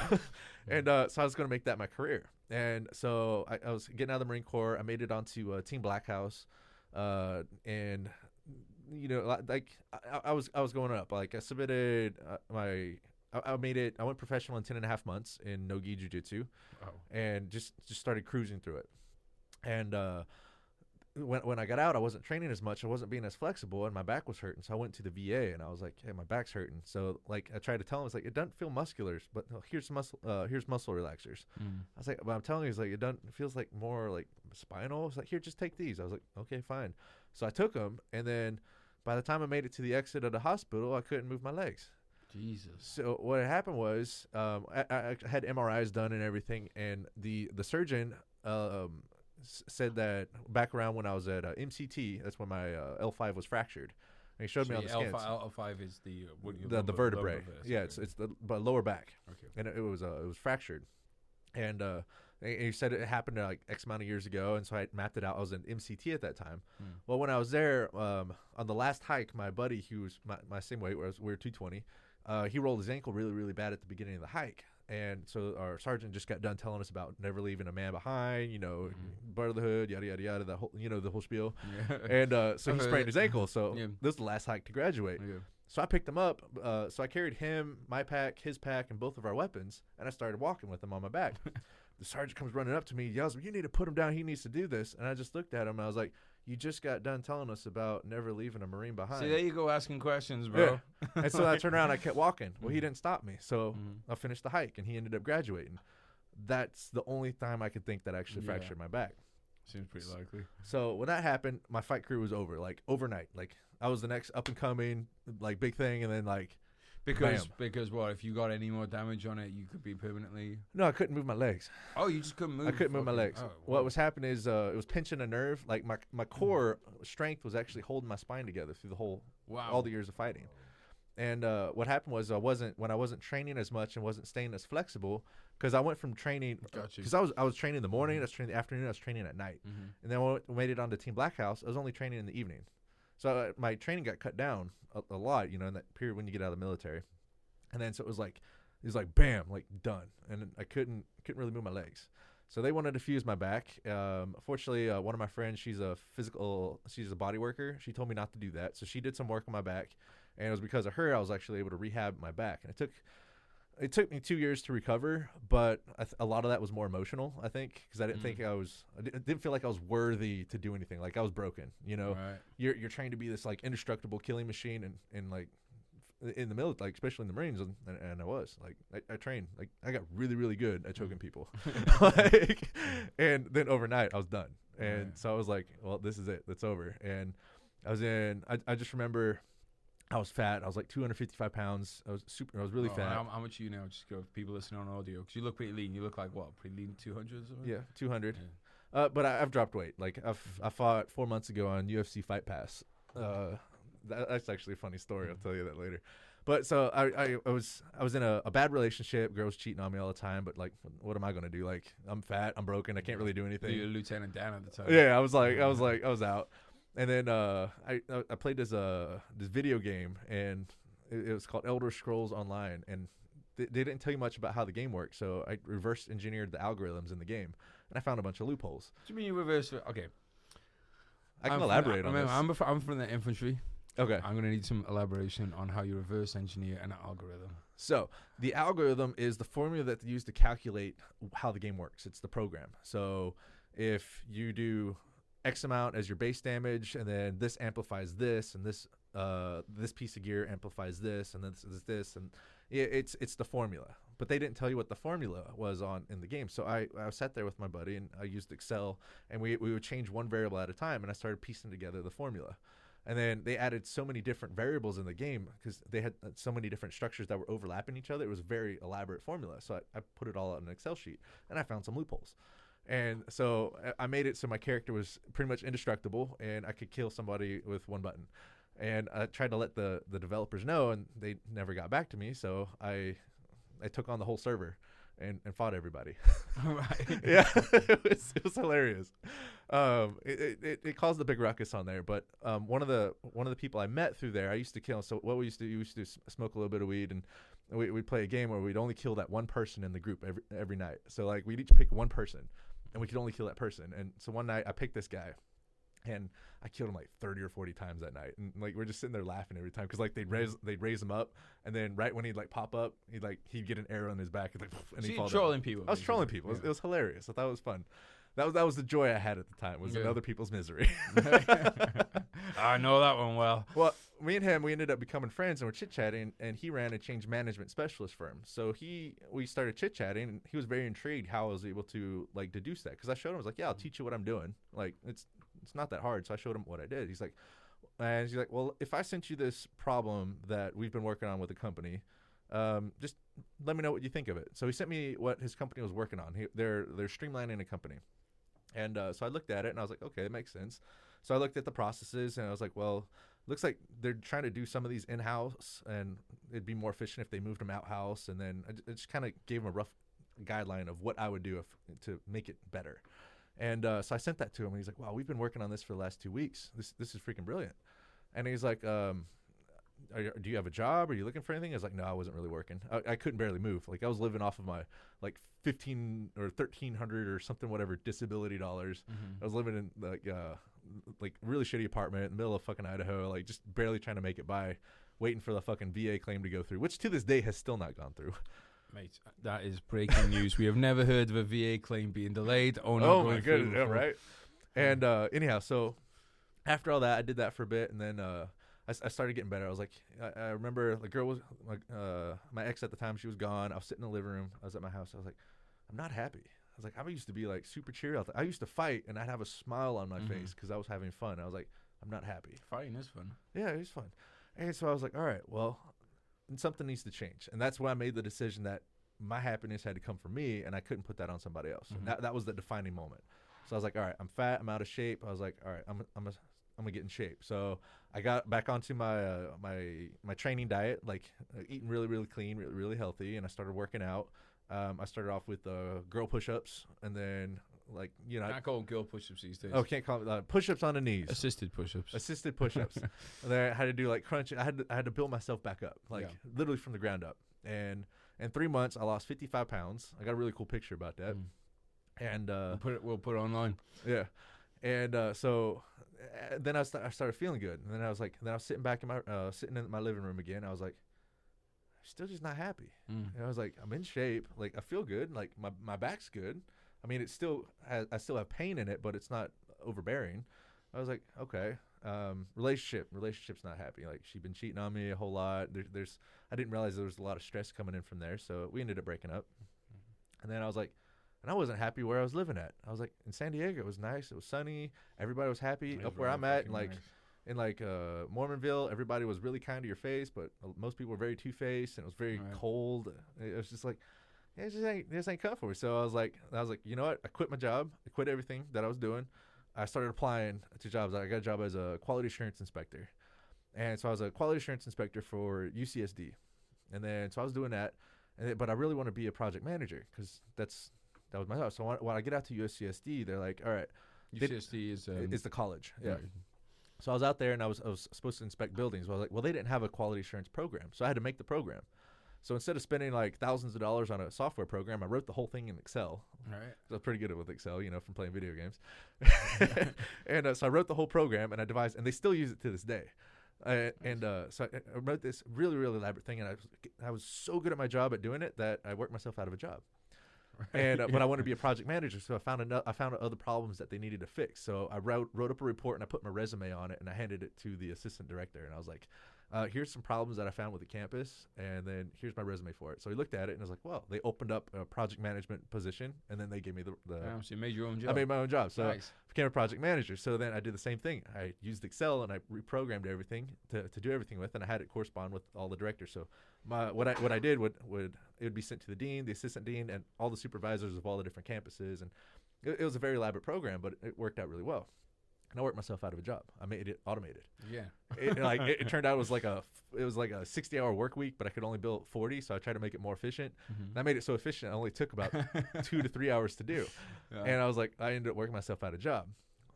And so I was going to make that my career. And so I was getting out of the Marine Corps. I made it onto Team Black House. And you know, like I was going up. Like I submitted I made it. I went professional in 10.5 months in no-gi jiu-jitsu, and just started cruising through it. And when I got out, I wasn't training as much. I wasn't being as flexible, and my back was hurting. So I went to the VA, and I was like, "Hey, my back's hurting." So like I tried to tell him, it's like, it doesn't feel muscular, but here's muscle relaxers. I was like, but I'm telling you, it's like it feels like more like spinal. It's like, here, just take these. I was like, okay, fine. So I took them, and then by the time I made it to the exit of the hospital, I couldn't move my legs. Jesus. So what had happened was I had MRIs done and everything, and the surgeon said that back around when I was at MCT, that's when my L5 was fractured. And he showed me on the scans. L5 is the vertebrae. Yeah, okay. it's the lower back. Okay. And it was fractured. And he said it happened like X amount of years ago, and so I mapped it out. I was in MCT at that time. Well, when I was there on the last hike, my buddy, who was my same weight, we were 220. He rolled his ankle really, really bad at the beginning of the hike. And so our sergeant just got done telling us about never leaving a man behind, you know, brotherhood, yada, yada, yada, the whole, you know, the whole spiel. And so he sprained his ankle. So this is the last hike to graduate. So I picked him up. So I carried him, my pack, his pack, and both of our weapons. And I started walking with him on my back. The sergeant comes running up to me, yells, "You need to put him down. He needs to do this." And I just looked at him, and I was like, you just got done telling us about never leaving a Marine behind. See, there you go, asking questions, bro. Yeah. And so I turned around, I kept walking. Well, he didn't stop me. So I finished the hike, and he ended up graduating. That's the only time I could think that I actually fractured my back. Seems pretty likely. So when that happened, my fight career was over, like overnight. Like I was the next up and coming, like big thing, and then like because what, if you got any more damage on it, you could be permanently. No, I couldn't move my legs. Oh, you just couldn't move. I couldn't move my legs. What was happening is it was pinching a nerve. Like my core strength was actually holding my spine together through the whole all the years of fighting. And what happened was when I wasn't training as much and wasn't staying as flexible, because I went from training because I was training in the morning, I was training in the afternoon, I was training at night, and then when I made it onto Team Black House, I was only training in the evening. So my training got cut down a lot, you know, in that period when you get out of the military. And then so it was like bam, like done, and I couldn't really move my legs. So they wanted to fuse my back. Fortunately, one of my friends, she's a body worker. She told me not to do that. So she did some work on my back, and it was because of her I was actually able to rehab my back. And it took me 2 years to recover, but a lot of that was more emotional, I think, because I didn't think I didn't feel like I was worthy to do anything. Like I was broken, you know. Right. You're trained to be this like indestructible killing machine, and like in the military, like especially in the Marines, and I was like, I trained, like I got really, really good at choking people, like, and then overnight I was done, and so I was like, well, this is it, that's over, and I just remember I was fat. I was like 255 pounds. I was really fat. How much are you now? Just go people listening on audio, because you look pretty lean. You look like what? Pretty lean, 200 or something. Yeah, 200. Yeah. But I've dropped weight. Like I fought 4 months ago on UFC Fight Pass. That's actually a funny story. I'll tell you that later. But so I was in a bad relationship. Girls cheating on me all the time. But like, what am I gonna do? Like, I'm fat. I'm broken. I can't really do anything. You were Lieutenant Dan at the time. Yeah, I was out. And then I played this video game, and it was called Elder Scrolls Online, and they didn't tell you much about how the game works. So I reverse engineered the algorithms in the game, and I found a bunch of loopholes. What do you mean you reverse? Okay, I can elaborate on this. I'm from the infantry. Okay. I'm going to need some elaboration on how you reverse engineer an algorithm. So the algorithm is the formula that they use to calculate how the game works. It's the program. So if you do X amount as your base damage, and then this amplifies this, and this piece of gear amplifies this, and this, and it's the formula. But they didn't tell you what the formula was in the game. So I sat there with my buddy, and I used Excel, and we would change one variable at a time, and I started piecing together the formula. And then they added so many different variables in the game because they had so many different structures that were overlapping each other. It was a very elaborate formula. So I put it all out in an Excel sheet, and I found some loopholes. And so I made it so my character was pretty much indestructible, and I could kill somebody with one button. And I tried to let the developers know, and they never got back to me. So I took on the whole server and fought everybody. Right. Yeah, it was hilarious. It caused a big ruckus on there. But one of the people I met through there, I used to kill. So what we used to do, smoke a little bit of weed, and we'd play a game where we'd only kill that one person in the group every night. So like we'd each pick one person, and we could only kill that person. And so one night I picked this guy, and I killed him like 30 or 40 times that night. And like we're just sitting there laughing every time because like they'd raise him up, and then right when he'd like pop up, he'd get an arrow in his back, and like and he'd fall trolling down. people. I was trolling people. It was hilarious. I thought it was fun. That was the joy I had at the time, was in other people's misery. I know that one well. Well, me and him, we ended up becoming friends, and we're chit-chatting, and he ran a change management specialist firm. So we started chit-chatting, and he was very intrigued how I was able to like deduce that, because I showed him, I was like, yeah, I'll teach you what I'm doing. Like it's not that hard. So I showed him what I did. He's like, well, if I sent you this problem that we've been working on with the company, just let me know what you think of it. So he sent me what his company was working on. They're streamlining a company. And so I looked at it, and I was like, okay, that makes sense. So I looked at the processes, and I was like, well, looks like they're trying to do some of these in-house, and it'd be more efficient if they moved them out-house. And then I just kind of gave him a rough guideline of what I would do to make it better. And so I sent that to him, and he's like, wow, we've been working on this for the last 2 weeks. This is freaking brilliant. And he's like, do you have a job? Are you looking for anything? I was like, no, I wasn't really working. I couldn't barely move. Like I was living off of my like $1,500 or $1,300 or something, whatever, disability dollars. I was living in like really shitty apartment in the middle of fucking Idaho, like just barely trying to make it by, waiting for the fucking VA claim to go through, which to this day has still not gone through. Mate, that is breaking news. We have never heard of a VA claim being delayed. Oh my goodness, yeah, right? And anyhow, so after all that, I did that for a bit, and then I started getting better. I was like, I remember the girl was like, my ex at the time, she was gone. I was sitting in the living room. I was at my house. I was like, I'm not happy. I was like, I used to be like super cheery. I used to fight, and I'd have a smile on my face because I was having fun. I was like, I'm not happy. Fighting is fun. Yeah, it was fun. And so I was like, all right, well, something needs to change. And that's when I made the decision that my happiness had to come from me, and I couldn't put that on somebody else. And that was the defining moment. So I was like, all right, I'm fat, I'm out of shape. I was like, all right, I'm gonna get in shape. So I got back onto my my training diet, like eating really, really clean, really, really healthy, and I started working out. I started off with girl push-ups, and then like, you know, can't call them girl push-ups these days. Oh, can't call it push-ups on the knees. Assisted push-ups. And then I had to do like crunch. I had to build myself back up, like literally from the ground up. And in 3 months, I lost 55 pounds. I got a really cool picture about that. And we'll put it online. Yeah. And so then I started feeling good. And then I was sitting back in my living room again. I was like, I'm still just not happy. And I was like, I'm in shape. Like I feel good. Like my back's good. I mean, I still have pain in it, but it's not overbearing. I was like, okay. Relationship's not happy. Like, she'd been cheating on me a whole lot. I didn't realize there was a lot of stress coming in from there, so we ended up breaking up. And then I was like, and I wasn't happy where I was living at. I was like, in San Diego, it was nice. It was sunny. Everybody was happy. Up where I'm at, in Mormonville, everybody was really kind to your face, but most people were very two-faced, and it was very cold. It was just like, yeah, this ain't cut for me. So I was like, you know what? I quit my job. I quit everything that I was doing. I started applying to jobs. I got a job as a quality assurance inspector. And so I was a quality assurance inspector for UCSD. And then, so I was doing that. But I really want to be a project manager because that was my job. So when I get out to UCSD, they're like, all right. UCSD is the college. Yeah. Right. So I was out there, and I was supposed to inspect buildings. Well, I was like, well, they didn't have a quality assurance program. So I had to make the program. So instead of spending like thousands of dollars on a software program, I wrote the whole thing in Excel. Right. So I was pretty good with Excel, from playing video games. And so I wrote the whole program, and I devised, and they still use it to this day. So I wrote this really, really elaborate thing, and I was so good at my job at doing it that I worked myself out of a job. Right. And but I wanted to be a project manager, so I found other problems that they needed to fix. So I wrote up a report, and I put my resume on it, and I handed it to the assistant director, and I was like, here's some problems that I found with the campus, and then here's my resume for it. So he looked at it and was like, well, they opened up a project management position, and then they gave me the so you made your own job. I made my own job. So nice. I became a project manager. So then I did the same thing. I used Excel, and I reprogrammed everything to do everything with, and I had it correspond with all the directors. So what I did would it would be sent to the dean, the assistant dean, and all the supervisors of all the different campuses. And it was a very elaborate program, but it worked out really well. And I worked myself out of a job. I made it automated. Yeah. It turned out it was like a 60-hour work week, but I could only bill 40, so I tried to make it more efficient. Mm-hmm. And I made it so efficient it only took about 2 to 3 hours to do. Yeah. And I was like, I ended up working myself out of a job.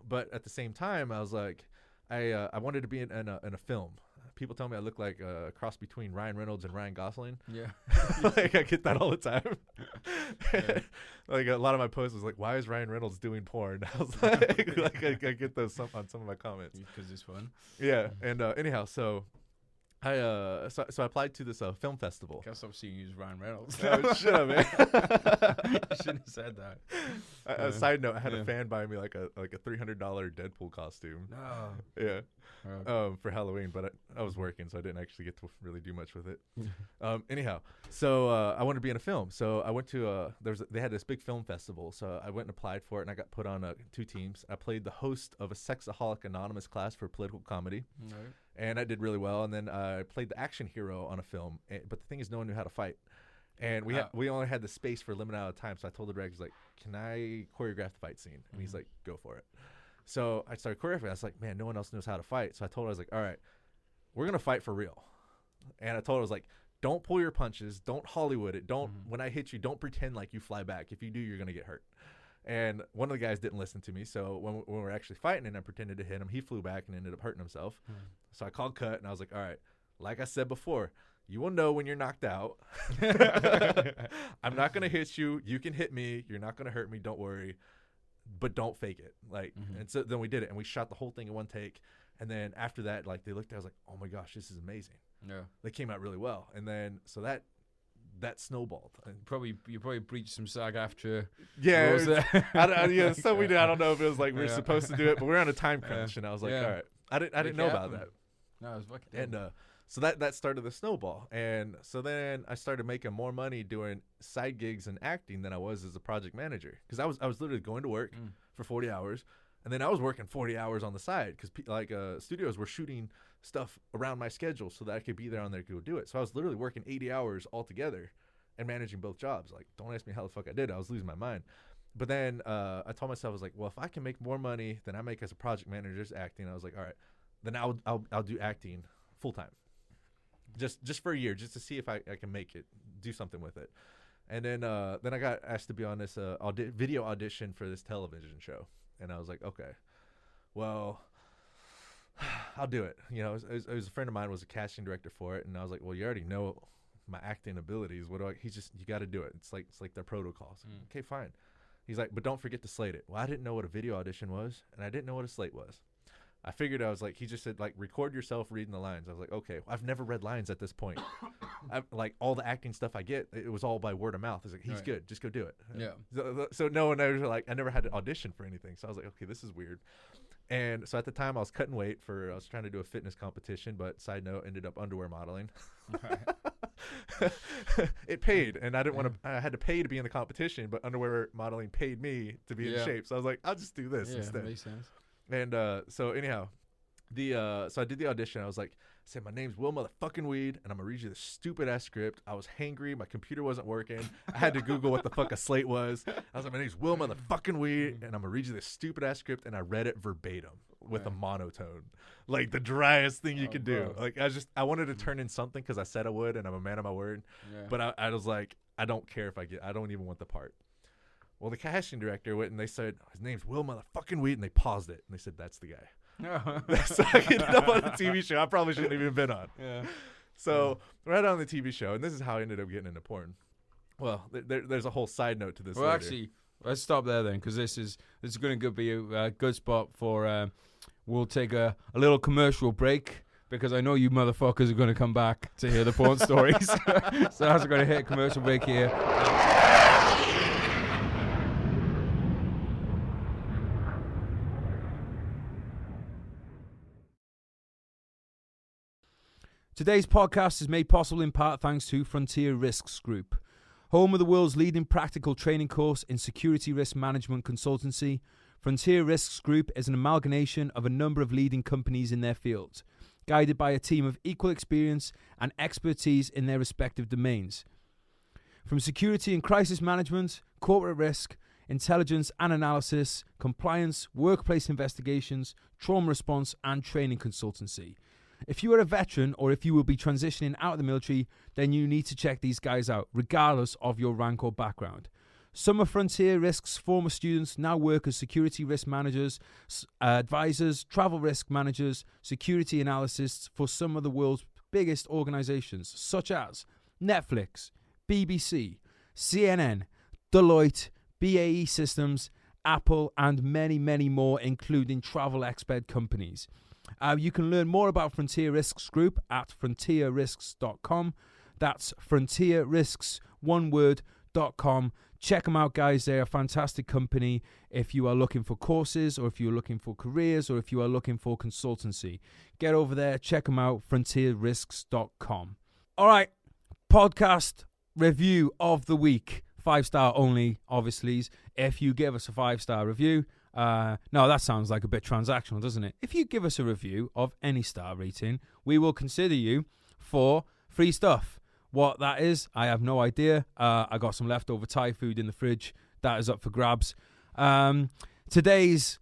But at the same time, I was like, I wanted to be in a film. People tell me I look like a cross between Ryan Reynolds and Ryan Gosling. Yeah. Like, I get that all the time. Yeah. Like, a lot of my posts was like, why is Ryan Reynolds doing porn? I was like, I get those on some of my comments. Because it's fun. Yeah. And anyhow, so I applied to this film festival. I guess I've seen you as Ryan Reynolds. Oh, shut up, man. You shouldn't have said that. A side note, I had a fan buy me like a $300 Deadpool costume. Oh. Yeah. For Halloween, but I was working, so I didn't actually get to really do much with it. Anyhow, so I wanted to be in a film, so I went to they had this big film festival, so I went and applied for it, and I got put on 2 teams. I played the host of a Sexaholic Anonymous class for political comedy, right. And I did really well. And then I played the action hero on a film, but the thing is, no one knew how to fight. And we only had the space for a limited amount of time, so I told the director, like, can I choreograph the fight scene? And he's like, go for it. So I started choreographing. I was like, man, no one else knows how to fight. So I told her, I was like, all right, we're going to fight for real. And I told her, I was like, don't pull your punches. Don't Hollywood it. Don't, when I hit you, don't pretend like you fly back. If you do, you're going to get hurt. And one of the guys didn't listen to me. So when we were actually fighting and I pretended to hit him, he flew back and ended up hurting himself. So I called cut, and I was like, all right, like I said before, you will know when you're knocked out. I'm not going to hit you. You can hit me. You're not going to hurt me. Don't worry. But don't fake it. And so then we did it, and we shot the whole thing in one take. And then after that, like, they looked at it, I was like, oh my gosh, this is amazing. Yeah. They came out really well. And then, so that snowballed. And you probably breached some SAG-AFTRA. Yeah. We did. I don't know if it was like we were supposed to do it, but we were on a time crunch, and I was like, all right. I didn't know about that. No, it was fucking. And so that started the snowball. And so then I started making more money doing side gigs and acting than I was as a project manager, because I was literally going to work for 40 hours, and then I was working 40 hours on the side, because studios were shooting stuff around my schedule so that I could be there on there to go do it. So I was literally working 80 hours altogether and managing both jobs. Like, don't ask me how the fuck I did. I was losing my mind. But then I told myself, I was like, well, if I can make more money than I make as a project manager just acting, I was like, all right, then I'll do acting full time, just for a year, just to see if I can make it, do something with it. And then I got asked to be on this video audition for this television show, and I was like, okay, well, I'll do it. You know, it was a friend of mine was a casting director for it, and I was like, well, you already know my acting abilities. You got to do it. It's like their protocols. Okay, fine. He's like, but don't forget to slate it. Well, I didn't know what a video audition was, and I didn't know what a slate was. I figured, I was like, he just said, like, record yourself reading the lines. I was like, okay, I've never read lines at this point. Like, all the acting stuff I get, it was all by word of mouth. I was like, he's good, just go do it. Yeah. So no one ever, like, I never had to audition for anything. So I was like, okay, this is weird. And so at the time I was cutting weight I was trying to do a fitness competition, but side note, ended up underwear modeling. It paid, and I didn't want to. I had to pay to be in the competition, but underwear modeling paid me to be in shape. So I was like, I'll just do this instead. Makes sense. And so anyhow, so I did the audition. I was like, I said, my name's Will Motherfucking Weed, and I'm gonna read you this stupid ass script. I was hangry, my computer wasn't working. I had to Google what the fuck a slate was. I was like, my name's Will Motherfucking Weed, and I'm gonna read you this stupid ass script. And I read it verbatim with a monotone, like the driest thing you could do. Like I wanted to turn in something because I said I would, and I'm a man of my word. Yeah. But I was like, I don't care if I don't even want the part. Well, the casting director went and they said, his name's Will Motherfucking Weed, and they paused it and they said, that's the guy. So I ended up on a TV show I probably shouldn't have even been on. Yeah. So right on the TV show, and this is how I ended up getting into porn. Well, there's a whole side note to this. Well, actually, let's stop there then, because this is going to be a good spot for. We'll take a little commercial break, because I know you motherfuckers are going to come back to hear the porn stories. So as we're going to hit a commercial break here. Today's podcast is made possible in part thanks to Frontier Risks Group, home of the world's leading practical training course in security risk management consultancy. Frontier Risks Group is an amalgamation of a number of leading companies in their fields, guided by a team of equal experience and expertise in their respective domains. From security and crisis management, corporate risk, intelligence and analysis, compliance, workplace investigations, trauma response, and training consultancy. If you are a veteran or if you will be transitioning out of the military, then you need to check these guys out, regardless of your rank or background. Some of Frontier Risk's former students now work as security risk managers, advisors, travel risk managers, security analysts for some of the world's biggest organizations, such as Netflix, BBC, CNN, Deloitte, BAE Systems, Apple, and many, many more, including travel expert companies. You can learn more about Frontier Risks Group at frontierrisks.com. That's frontierrisks.com. Check them out, guys. They're a fantastic company if you are looking for courses, or if you're looking for careers, or if you are looking for consultancy. Get over there, check them out, frontierrisks.com. All right, podcast review of the week. 5-star only, obviously. If you give us a 5-star review, no, that sounds like a bit transactional, doesn't it? If you give us a review of any star rating, we will consider you for free stuff. What that is, I have no idea. I got some leftover Thai food in the fridge. That is up for grabs. Today's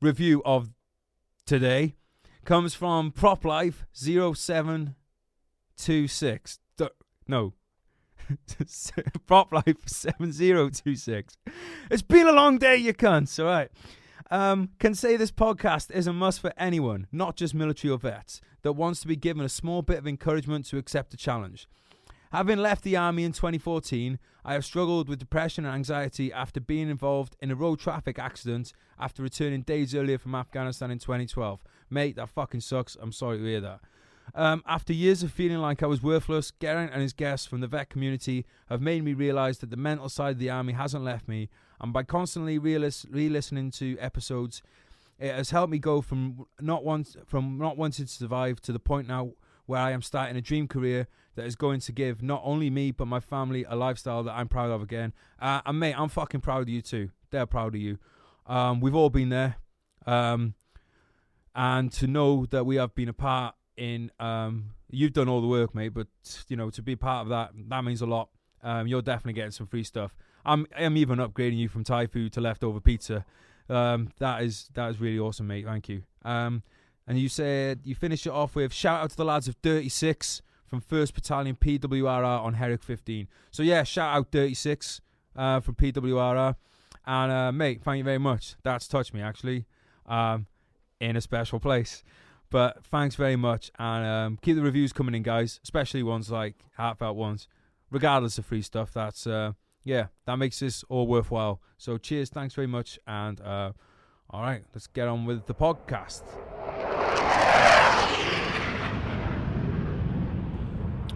review of today comes from Prop Life 0726. No. Prop Life 7026. It's been a long day, you cunts. All right. Can say this podcast is a must for anyone, not just military or vets, that wants to be given a small bit of encouragement to accept a challenge. Having left the army in 2014, I have struggled with depression and anxiety after being involved in a road traffic accident after returning days earlier from Afghanistan in 2012. Mate, that fucking sucks. I'm sorry to hear that. After years of feeling like I was worthless, Geraint and his guests from the vet community have made me realise that the mental side of the army hasn't left me, and by constantly re-listening to episodes, it has helped me go from not wanting to survive to the point now where I am starting a dream career that is going to give not only me but my family a lifestyle that I'm proud of again. And mate, I'm fucking proud of you too. They're proud of you. We've all been there, and to know that we have been a part in, you've done all the work, mate, but you know, to be part of that means a lot. You're definitely getting some free stuff. I'm even upgrading you from Thai food to leftover pizza. That is really awesome, mate. Thank you. And you said you finished it off with shout out to the lads of 36 from 1st Battalion PWRR on Herrick 15. So yeah, shout out 36 from PWRR, and mate, thank you very much. That's touched me actually, in a special place. But thanks very much, and keep the reviews coming in, guys, especially ones like heartfelt ones, regardless of free stuff. That's that makes this all worthwhile. So cheers, thanks very much, and all right, let's get on with the podcast.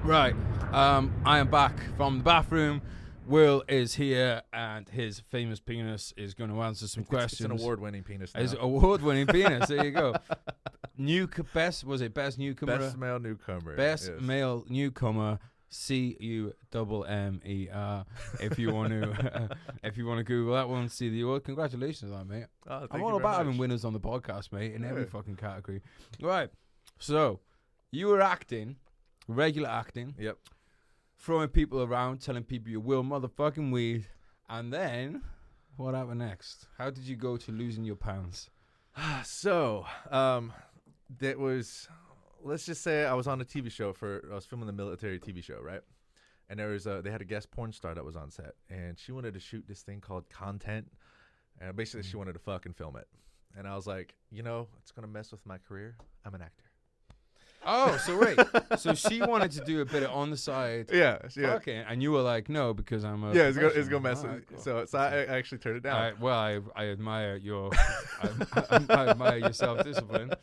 Right, I am back from the bathroom Will is here, and his famous penis is going to answer some questions. It's an award-winning penis now. It's an award-winning penis. There you go. Best newcomer? Best male newcomer. Best yes. male newcomer. CUMMER. If you want to, if you want to Google that one, see the award. Congratulations on that, mate. Oh, I'm all about having winners on the podcast, mate, in every fucking category. Right. So, you were acting, regular acting. Yep. Throwing people around, telling people you will motherfucking weed, and then what happened next? How did you go to losing your pounds? So, that was. Let's just say I was on a TV show I was filming the military TV show, right? And there was they had a guest porn star that was on set, and she wanted to shoot this thing called content, and basically she wanted to fucking film it. And I was like, it's gonna mess with my career. I'm an actor. Oh, so wait, so she wanted to do a bit of on the side, fucking, and you were like, no, because I'm a it's gonna mess with. Right, cool. So I actually turned it down. I admire your, I admire your self-discipline.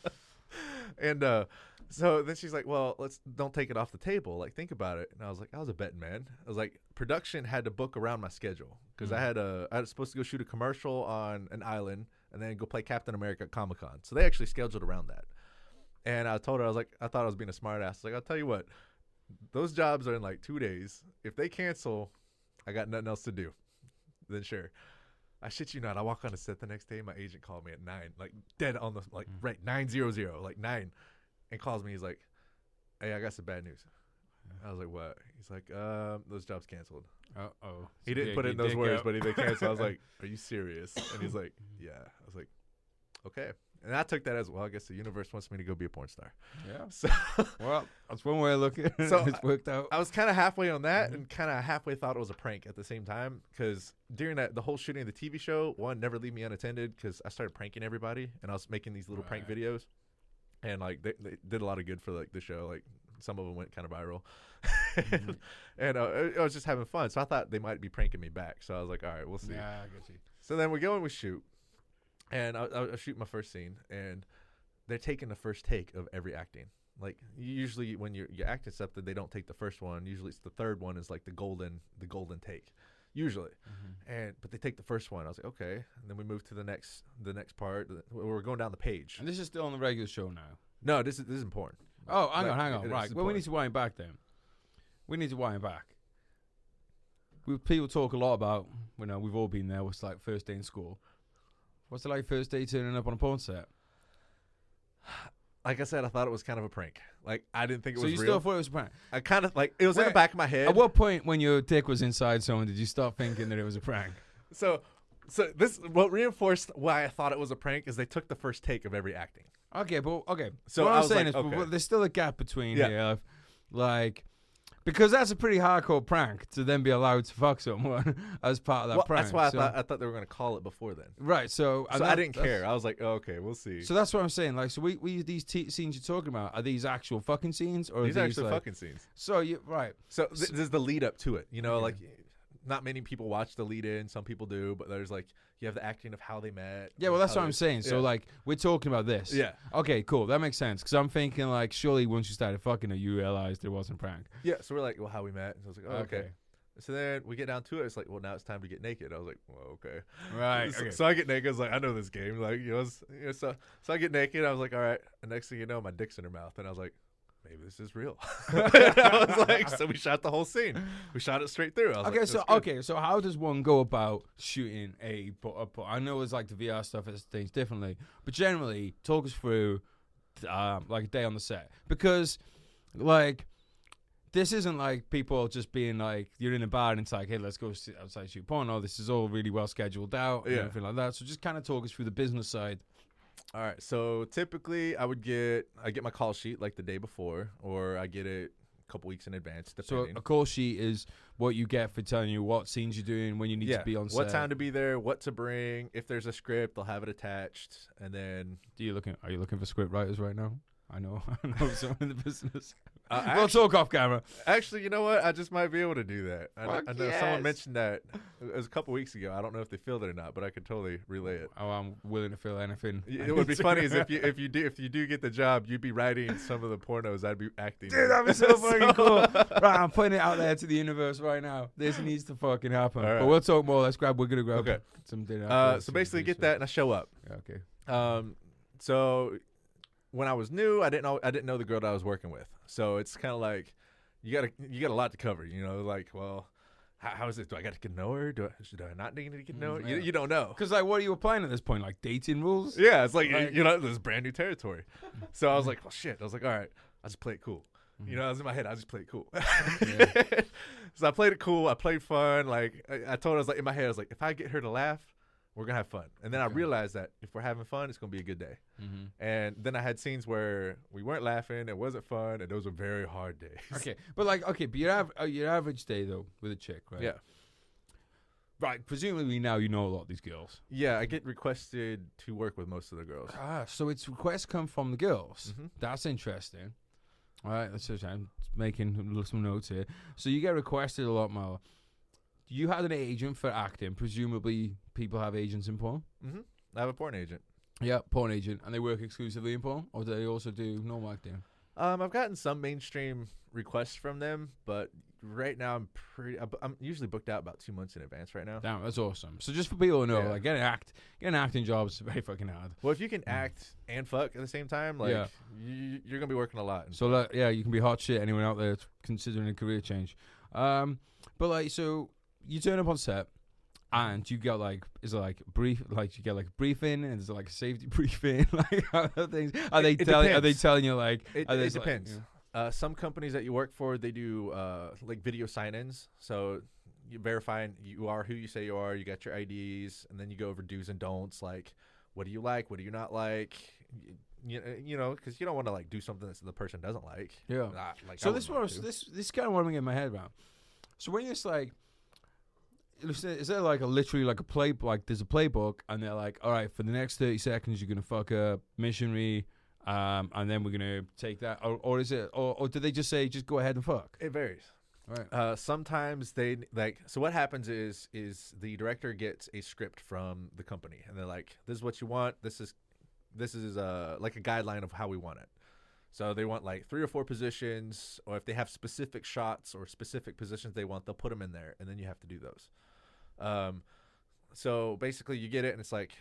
And so then she's like, well, don't take it off the table. Like, think about it. And I was like, I was a betting man. I was like, production had to book around my schedule because I was supposed to go shoot a commercial on an island and then go play Captain America at Comic-Con. So they actually scheduled around that. And I told her, I was like, I thought I was being a smart ass. Like, I'll tell you what, those jobs are in like 2 days. If they cancel, I got nothing else to do. Then sure. I shit you not. I walk on the set the next day. My agent called me at 9, like dead on the, like right, 9:00, like 9. And calls me. He's like, hey, I got some bad news. I was like, what? He's like, those jobs canceled. Uh-oh. He didn't put it in those words, but they canceled. I was like, are you serious? And he's like, yeah. I was like, okay. And I took that as, well, I guess the universe wants me to go be a porn star. Yeah. So, well, that's one way of looking at it. So it's worked out. I was kind of halfway on that and kind of halfway thought it was a prank at the same time because during the whole shooting of the TV show, one, never leave me unattended because I started pranking everybody and I was making these little prank videos. And like they did a lot of good for like the show. Like some of them went kind of viral, and I was just having fun. So I thought they might be pranking me back. So I was like, all right, we'll see. Yeah, I get you. So then we go and we shoot, and I shoot my first scene, and they're taking the first take of every acting. Like usually when you're acting something, they don't take the first one. Usually it's the third one is like the golden take. Usually, but they take the first one. I was like, okay, and then we move to the next part. We're going down the page. And this is still on the regular show now. No, this is important. Oh, hang on. Right. Well, we important. need to wind back then. We need to wind back. People talk a lot about, we've all been there. What's like first day in school? What's it like first day turning up on a porn set? Like I said, I thought it was kind of a prank. Like I didn't think it was real. So you still thought it was a prank? I kind of like it was in the back of my head. At what point when your dick was inside someone did you start thinking that it was a prank? So this what reinforced why I thought it was a prank is they took the first take of every acting. Okay. So what I I'm was saying like, is, okay. but there's still a gap between here, of, like, because that's a pretty hardcore prank to then be allowed to fuck someone as part of that prank. That's why I thought they were going to call it before then. Right. So I didn't care. I was like, oh, okay, we'll see. So that's what I'm saying. Like, so these scenes you're talking about, are these actual fucking scenes or these are are these actually like, fucking scenes. So you right. So this is the lead up to it. Like not many people watch the lead in. Some people do, but there's like you have the acting of how they met. Yeah, well, that's what I'm saying. So, yeah. like, we're talking about this. Yeah. Okay, cool. That makes sense. Because I'm thinking, like, surely once you started fucking her, you realized it wasn't a prank. Yeah, so we're like, well, how we met. And so I was like, oh, okay. So then we get down to it. It's like, well, now it's time to get naked. I was like, well, okay. Right. So I get naked. I was like, I know this game. Like, so I get naked. I was like, all right. And next thing you know, my dick's in her mouth. And I was like, maybe this is real. I was like, so we shot the whole scene. We shot it straight through. I was so how does one go about shooting a I know it's like the VR stuff is things differently, but generally talk us through like a day on the set, because like this isn't like people just being like you're in a bar and it's like, hey, let's go outside shoot porn. No, this is all really well scheduled out and everything like that. So just kind of talk us through the business side. All right, so typically I get my call sheet like the day before, or I get it a couple weeks in advance, depending. So a call sheet is what you get for telling you what scenes you're doing, when you need to be on set. What time to be there, what to bring. If there's a script, they'll have it attached, and then. Are you looking for script writers right now? I know someone in the business. We'll talk off camera. Actually, you know what? I just might be able to do that. I know Fuck someone yes. mentioned that it was a couple weeks ago. I don't know if they filled it or not, but I could totally relay it. Oh, I'm willing to feel anything. It would be funny is if you do get the job, you'd be writing some of the pornos I'd be acting. Dude, in. that'd be so fucking cool. Right, I'm putting it out there to the universe right now. This needs to fucking happen. All right. But we'll talk more. We're gonna grab Okay. some dinner. So basically, get that and I show up. Yeah, okay. So when I was new, I didn't know the girl that I was working with. So it's kind of like you got a lot to cover. You know, like, well, how is it? Do I got to get to know her? Do I not need to get to know her? Yeah. You don't know. Because like, what are you applying at this point? Like dating rules? Yeah, it's like, Like- you know, this is brand new territory. So I was like, well, shit. I was like, all right, I'll just play it cool. You know, I was in my head, I'll just play it cool. Yeah. So I played it cool. I played fun. Like I told her, I was like, in my head, I was like, if I get her to laugh, we're going to have fun. And then I Okay. realized that if we're having fun, it's going to be a good day. Mm-hmm. And then I had scenes where we weren't laughing, it wasn't fun, and those were very hard days. Okay, but your average day though with a chick, right? Yeah. Right. Presumably now you know a lot of these girls. Yeah, I get requested to work with most of the girls. So it's requests come from the girls. Mhm. That's interesting. All right, I'm making some notes here. So you get requested a lot more. You had an agent for acting. Presumably, people have agents in porn. Mm-hmm. I have a porn agent. Yeah, porn agent, and they work exclusively in porn, or do they also do normal acting? I've gotten some mainstream requests from them, but right now I'm usually booked out about 2 months in advance right now. Damn, that's awesome. So just for people to know, Yeah. like getting an acting job is very fucking hard. Well, if you can act and fuck at the same time, like Yeah. you're gonna be working a lot. So like, yeah, you can be hot shit. Anyone out there considering a career change, but like, so you turn up on set, and you get like, is it like brief? Like you get like a briefing, and is it like a safety briefing? Like other things? Are they depends. telling you like? It are they depends. Like, Some companies that you work for, they do like video sign-ins. So you verifying you are who you say you are. You got your IDs, and then you go over do's and don'ts. Like, what do you like? What do you not like? You know, because you don't want to like do something that the person doesn't like. Yeah. Like So I this wouldn't want was to. this kind of what I'm getting my head around. So when it's like, is there like literally like a play, like there's a playbook, and they're like, all right, for the next 30 seconds you're gonna fuck a missionary, and then we're gonna take that, or is it, or do they just say just go ahead and fuck? It varies. Right. Sometimes they like. So what happens is the director gets a script from the company, and they're like, "This is what you want. This is like a guideline of how we want it." So they want like 3 or 4 positions, or if they have specific shots or specific positions they want, they'll put them in there, and then you have to do those. So basically, you get it, and it's like,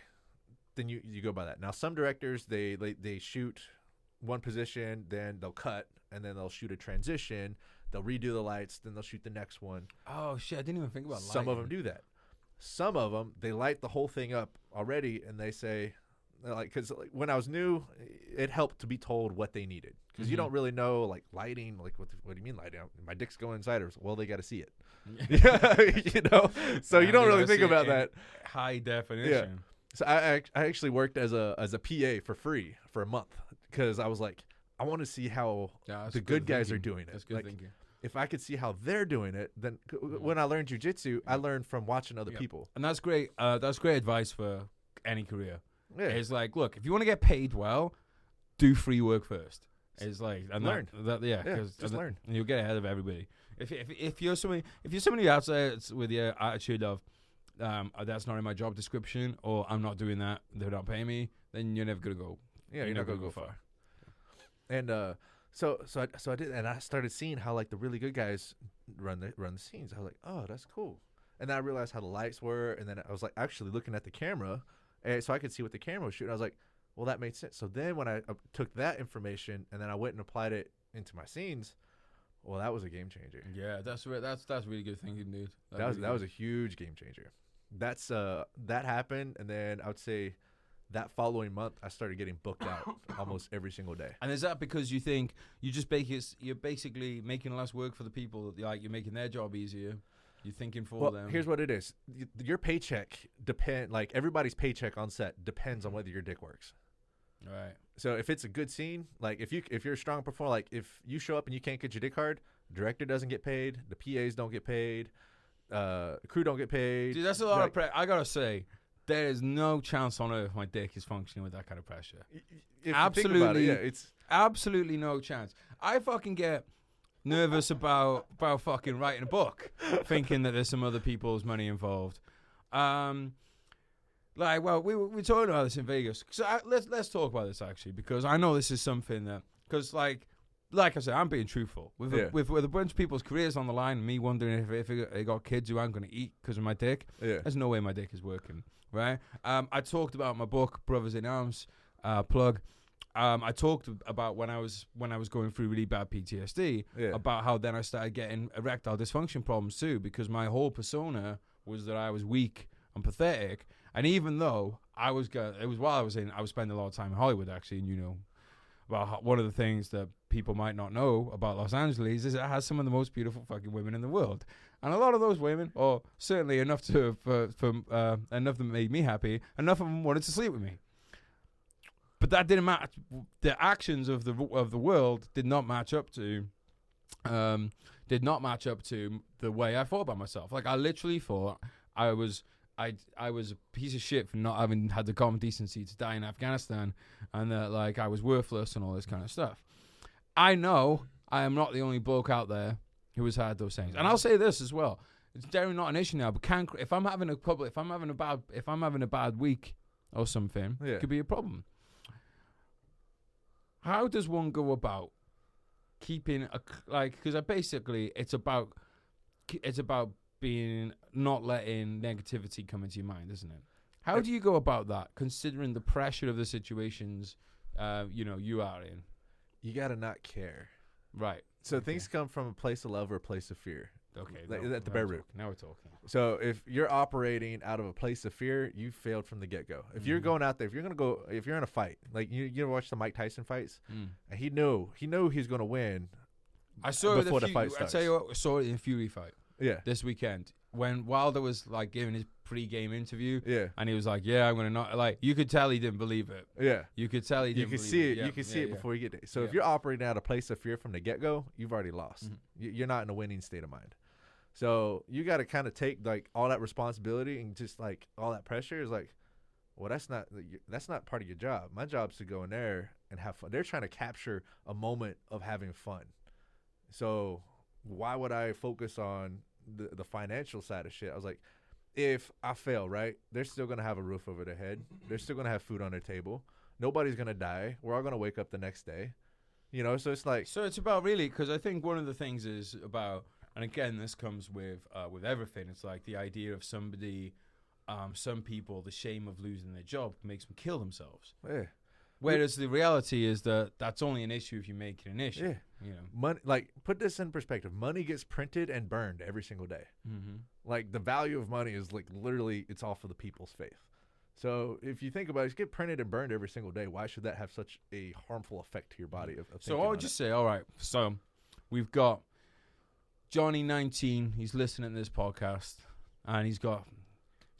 then you go by that. Now, some directors they shoot one position, then they'll cut, and then they'll shoot a transition. They'll redo the lights, then they'll shoot the next one. Oh shit! I didn't even think about Some of them do that. Some of them they light the whole thing up already, and they say, like, because like, when I was new, it helped to be told what they needed, because you don't really know like lighting. Like, what do you mean lighting? My dick's going inside her. Well, they got to see it. You know, so you don't really think about that. High definition. So I actually worked as a PA for free for a month, because I was like, I want to see how the good guys are doing it. That's good Like, thinking. if I could see how they're doing it, then when I learned jiu-jitsu, I learned from watching other people. And that's great. That's great advice for any career. Yeah. It's like, look, if you want to get paid well, do free work first. It's like, and Learn. Yeah, just learn. And you'll get ahead of everybody. If you're somebody out there with your attitude of, that's not in my job description, or I'm not doing that, they're not paying me, then you're never gonna go. Yeah, you're not gonna go far. And so I did, and I started seeing how like the really good guys run the scenes. I was like, oh, that's cool. And then I realized how the lights were, and then I was like actually looking at the camera, and so I could see what the camera was shooting. I was like, well, that made sense. So then when I took that information and then I went and applied it into my scenes, well, that was a game changer. Yeah, that's really good thinking, dude. That was a huge game changer. That's that happened, and then I would say that following month I started getting booked out almost every single day. And is that because you think you're basically making less work for the people, like you're making their job easier? You're thinking for them. Here's what it is. Your paycheck like everybody's paycheck on set depends on whether your dick works. Right. So if it's a good scene, like if you're a strong performer, like if you show up and you can't get your dick hard, director doesn't get paid, the PAs don't get paid, crew don't get paid. Dude, that's a lot of I gotta say, There is no chance on earth my dick is functioning with that kind of pressure. If Absolutely. you think about it, yeah, it's Absolutely no chance. I fucking get nervous about fucking writing a book, thinking that there's some other people's money involved. Like, well, we're talking about this in Vegas. So let's talk about this actually, because I know this is something that, because like I said, I'm being truthful with a bunch of people's careers on the line. And me wondering if they got kids who aren't going to eat because of my dick. Yeah. There's no way my dick is working, right? I talked about my book, Brothers in Arms, plug. I talked about when I was going through really bad PTSD, about how then I started getting erectile dysfunction problems too, because my whole persona was that I was weak and pathetic. And even though I was while I was spending a lot of time in Hollywood actually, and you know, about one of the things that people might not know about Los Angeles is it has some of the most beautiful fucking women in the world. And a lot of those women, or certainly enough enough that made me happy, enough of them wanted to sleep with me. But that didn't match. The actions of the world did not match up to, the way I thought about myself. Like I literally thought I was a piece of shit for not having had the common decency to die in Afghanistan, and that like I was worthless and all this kind of stuff. I know I am not the only bloke out there who has had those things, and I'll say this as well: it's generally not an issue now. But if I'm having a bad week or something, it could be a problem. How does one go about keeping because basically it's about being not letting negativity come into your mind, isn't it? How do you go about that, considering the pressure of the situations you are in? You gotta not care, right? So things come from a place of love or a place of fear. Okay, at the bare root. Now we're talking. So if you're operating out of a place of fear, you failed from the get-go. If you're going out there, if you're in a fight, like you ever watch the Mike Tyson fights, and he knew he was going to win. I saw before the fight starts. I tell you what, I saw it in Fury fight. Yeah. This weekend when Wilder was like giving his pre-game interview. Yeah. And he was like, "Yeah, I'm gonna not like." You could tell he didn't believe it. Yeah. You could tell he didn't. You could see it. You could see it before you get there. So if you're operating out of a place of fear from the get-go, you've already lost. You're not in a winning state of mind. So you got to kind of take like all that responsibility and just like all that pressure is like, well, that's not part of your job. My job's to go in there and have fun. They're trying to capture a moment of having fun. So why would I focus on the financial side of shit? I was like, if I fail, right, they're still going to have a roof over their head. They're still going to have food on their table. Nobody's going to die. We're all going to wake up the next day. You know, so it's like. So it's about really, because I think one of the things is about, and again, this comes with everything. It's like the idea of somebody, some people, the shame of losing their job makes them kill themselves. Yeah. Whereas the reality is that that's only an issue if you make it an issue. Yeah. You know, money. Like, put this in perspective. Money gets printed and burned every single day. Like the value of money is like literally it's off of the people's faith. So if you think about it, it's get printed and burned every single day. Why should that have such a harmful effect to your body? So I would just say, all right. So we've got Johnny 19. He's listening to this podcast, and he's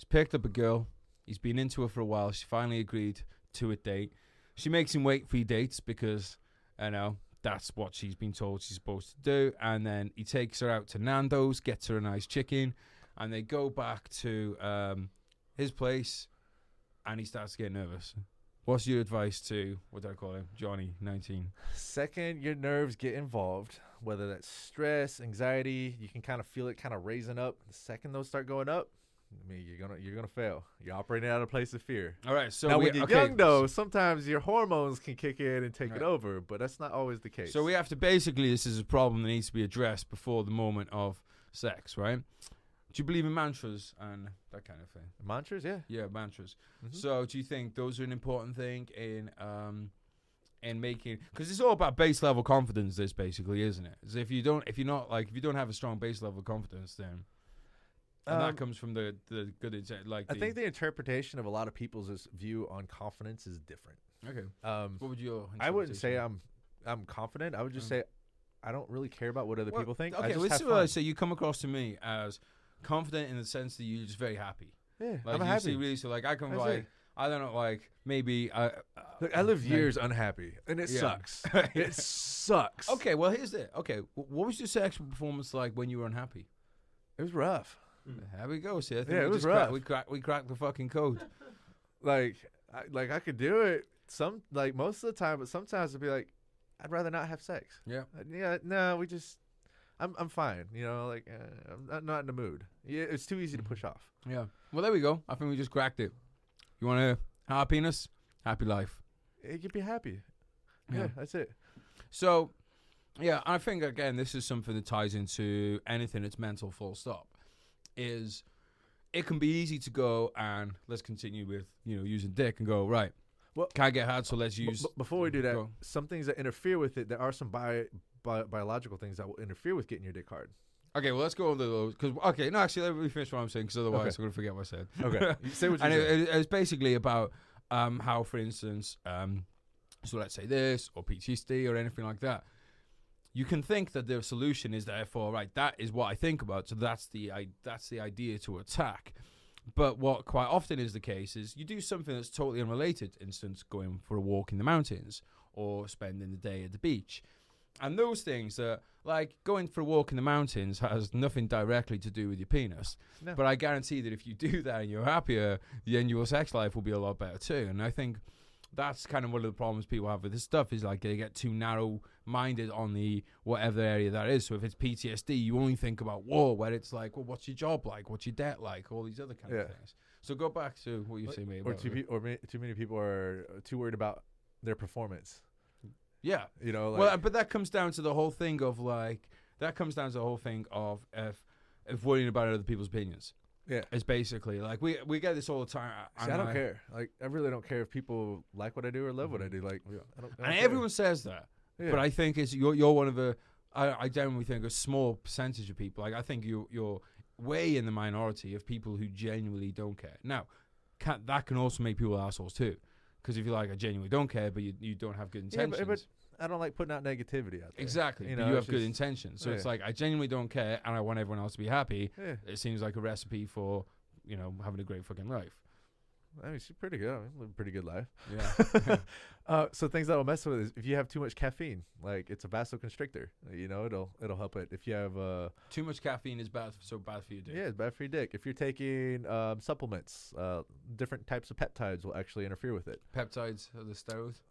picked up a girl. He's been into her for a while. She finally agreed to a date. She makes him wait for dates because, that's what she's been told she's supposed to do. And then he takes her out to Nando's, gets her a nice chicken, and they go back to his place, and he starts to get nervous. What's your advice to, what did I call him? Johnny 19. Second, your nerves get involved, whether that's stress, anxiety, you can kind of feel it kind of raising up. The second those start going up, I mean, you're gonna fail. You're operating out of a place of fear. All right. So now, when you're young, though, sometimes your hormones can kick in and take it over, but that's not always the case. So we have to basically, this is a problem that needs to be addressed before the moment of sex, right? Do you believe in mantras and that kind of thing? Mantras, yeah. Yeah, mantras. So do you think those are an important thing in making, because it's all about base level confidence, this basically, isn't it? So if you don't have a strong base level confidence, then. And that comes from the good intent. I think the interpretation of a lot of people's view on confidence is different. Okay. What would your? I wouldn't say I'm confident. I would just say I don't really care about what other people think. Okay, this is what I say. You come across to me as confident in the sense that you're just very happy. Yeah, like I'm happy. Really, so like I can I don't know, like maybe Look, I lived years unhappy, and it sucks. It sucks. Okay, well here's it. Okay, what was your sexual performance like when you were unhappy? It was rough. There we go. See, I think Yeah, it was cracked, rough. we cracked the fucking code. Like I could do it most of the time, but sometimes it'd be like, I'd rather not have sex. Yeah. Yeah, no, I'm fine. Like I'm not in the mood. Yeah, it's too easy to push off. Yeah. Well, there we go. I think we just cracked it. You want a happiness? Happy life. You could be happy. Yeah, that's it. So, yeah, I think, again, this is something that ties into anything that's mental, full stop, is it can be easy to go and let's continue with, using dick and go, right, well, can't get hard, so let's use... Before we do that, some things that interfere with it, there are some biological things that will interfere with getting your dick hard. Okay, well, let's go on to those. Actually, let me finish what I'm saying, because otherwise I'm going to forget what I said. Okay. Say what you said. And it's basically about how, for instance, so let's say this, or PTSD, or anything like that. You can think that the solution is therefore, right, that is what I think about, so that's the idea to attack. But what quite often is the case is you do something that's totally unrelated, instance, going for a walk in the mountains, or spending the day at the beach. And those things are, like, going for a walk in the mountains has nothing directly to do with your penis. No. But I guarantee that if you do that and you're happier, then your sex life will be a lot better too. And I think that's kind of one of the problems people have with this stuff, is like they get too narrow-minded on the whatever area that is. So if it's PTSD, you only think about war, where it's like, well, what's your job like? What's your debt like? All these other kind of things. So go back to what you say, mate. Too many people are too worried about their performance. Yeah. Like, but that comes down to the whole thing of worrying about other people's opinions. Yeah. It's basically like we get this all the time. See, I don't care. Like, I really don't care if people like what I do or love what I do. Like, I don't and everyone says that. Yeah. But I think you're one of the, I genuinely think, a small percentage of people. Like, I think you're way in the minority of people who genuinely don't care. Now, that can also make people assholes too. Because if you're like, I genuinely don't care, but you don't have good intentions. Yeah, but I don't like putting out negativity out there. Exactly. But you have good intentions. So it's like, I genuinely don't care, and I want everyone else to be happy. Yeah. It seems like a recipe for, having a great fucking life. I mean, she's pretty good. I live a pretty good life. Yeah. So things that will mess with it is if you have too much caffeine, like it's a vasoconstrictor. It'll help it. If you have too much caffeine is bad for your dick. Yeah, it's bad for your dick. If you're taking supplements, different types of peptides will actually interfere with it. Peptides are the steroids.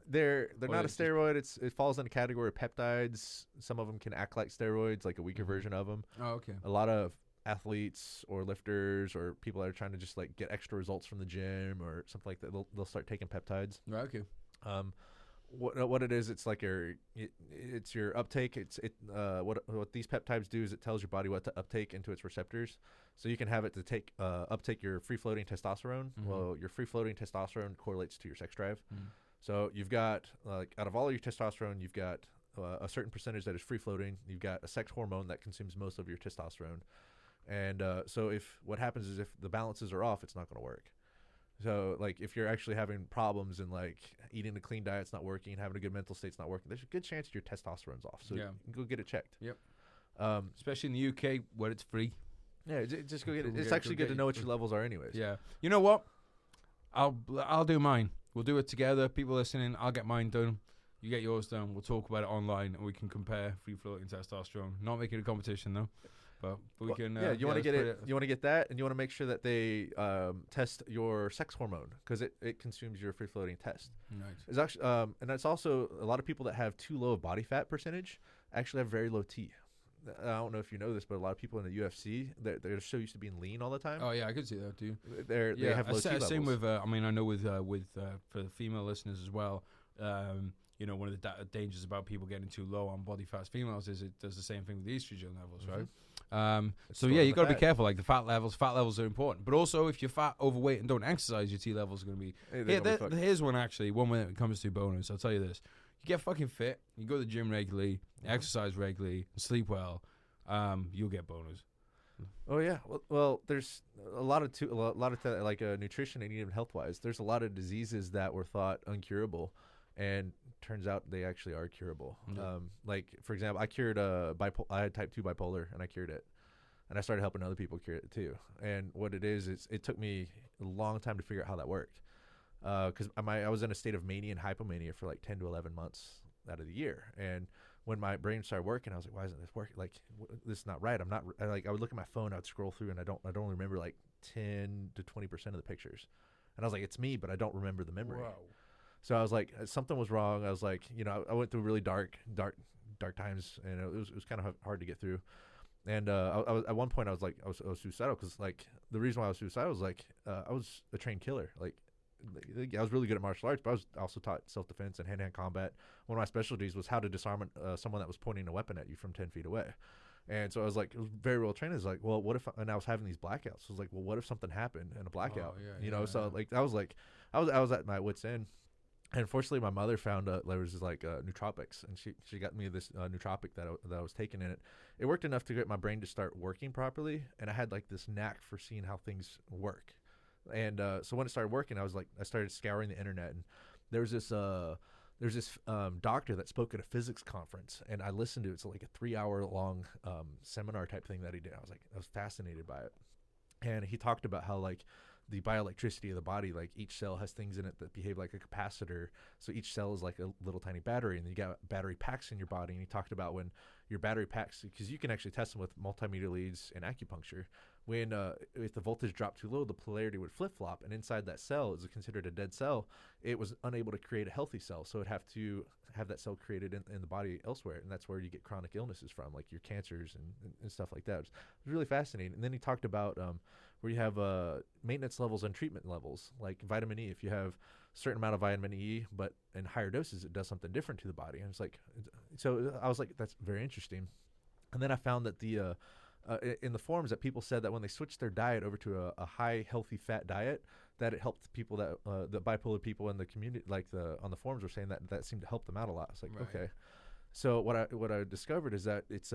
They're not a steroid. It falls in the category of peptides. Some of them can act like steroids, like a weaker version of them. Oh, okay. A lot of athletes or lifters or people that are trying to just like get extra results from the gym or something like that, they'll start taking peptides. Right, okay. What it is, it's like it's your uptake. What these peptides do is it tells your body what to uptake into its receptors. So you can have it to take uptake your free floating testosterone. Mm-hmm. Well, your free floating testosterone correlates to your sex drive. Mm-hmm. So you've got out of all of your testosterone, you've got a certain percentage that is free floating. You've got a sex hormone that consumes most of your testosterone. And so if what happens is if the balances are off, it's not going to work. So like if you're actually having problems and like eating a clean diet's not working, having a good mental state's not working, there's a good chance your testosterone's off. So go get it checked. Yep. Especially in the UK where it's free. Yeah, just go get it. It's actually good to know what your levels are anyways. Yeah. You know what? I'll do mine. We'll do it together. People listening, I'll get mine done. You get yours done. We'll talk about it online and we can compare free floating testosterone. Not making a competition though. But we can. You want to get it. You want to get that, and you want to make sure that they test your sex hormone because it consumes your free floating test. Right. It's actually, and that's also a lot of people that have too low of body fat percentage actually have very low T. I don't know if you know this, but a lot of people in the UFC they're so used to being lean all the time. Oh yeah, I could see that too. They have low T levels. Same with. I mean, I know with for the female listeners as well. One of the dangers about people getting too low on body fat females is it does the same thing with the estrogen levels, right? So yeah, you got to be careful. Like the fat levels are important, but also if you're fat, overweight, and don't exercise, your T levels are going to be. Here's one when it comes to bonus. I'll tell you this: you get fucking fit, you go to the gym regularly, exercise regularly, and sleep well, you'll get bonus. Oh yeah, well, there's a lot of nutrition and even health wise. There's a lot of diseases that were thought uncurable. And turns out they actually are curable. Mm-hmm. Like for example, I cured I had type 2 bipolar, and I cured it, and I started helping other people cure it too. And what it is it took me a long time to figure out how that worked, because I was in a state of mania and hypomania for like 10 to 11 months out of the year. And when my brain started working, I was like, why isn't this working? Like, this is not right. I'm not like, I would look at my phone, I'd scroll through, and I don't remember like 10 to 20% of the pictures. And I was like, it's me, but I don't remember the memory. Wow. So I was like, something was wrong. I was like, I went through really dark times, and it was kind of hard to get through. And I was, at one point I was suicidal, because like the reason why I was suicidal was like I was a trained killer. Like I was really good at martial arts, but I was also taught self-defense and hand-to-hand combat. One of my specialties was how to disarm someone that was pointing a weapon at you from 10 feet away. And so I was like, it was very well trained. It's like, well, what if? And I was having these blackouts. So I was like, well, what if something happened in a blackout? Like I was at my wit's end. And fortunately, my mother found there was like nootropics, and she got me this nootropic that I was taking in it. It worked enough to get my brain to start working properly, and I had like this knack for seeing how things work. And so when it started working, I started scouring the internet, and there's this doctor that spoke at a physics conference, and I listened to it. It's like a 3-hour long seminar type thing that he did. I was fascinated by it, and he talked about how like the bioelectricity of the body, like each cell has things in it that behave like a capacitor. So each cell is like a little tiny battery, and you got battery packs in your body. And he talked about when your battery packs, because you can actually test them with multimeter leads and acupuncture. When if the voltage dropped too low, the polarity would flip-flop, and inside that cell is considered a dead cell. It was unable to create a healthy cell, so it'd have to have that cell created in the body elsewhere, and that's where you get chronic illnesses from, like your cancers and stuff like that. It was really fascinating. And then he talked about where you have maintenance levels and treatment levels, like vitamin E. If you have a certain amount of vitamin E, but in higher doses, it does something different to the body. And it's like, so I was like, that's very interesting. And then I found that in the forums that people said that when they switched their diet over to a high healthy fat diet, that it helped people that the bipolar people in the community, like on the forums, were saying that seemed to help them out a lot. It's like, okay. So what I discovered is that it's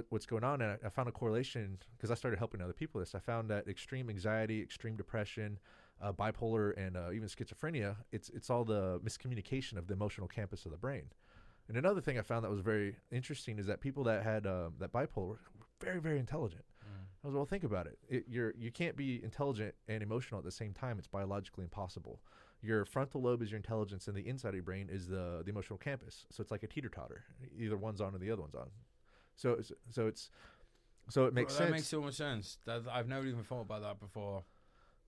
what's going on, and I found a correlation because I started helping other people with this. I found that extreme anxiety, extreme depression, bipolar, and even schizophrenia, it's all the miscommunication of the emotional campus of the brain. And another thing I found that was very interesting is that people that had that bipolar were very, very intelligent. I was well, think about it. You can't be intelligent and emotional at the same time. It's biologically impossible. Your frontal lobe is your intelligence, and the inside of your brain is the emotional campus. So it's like a teeter-totter. Either one's on or the other one's on. So it makes sense. That makes so much sense. I've never even thought about that before.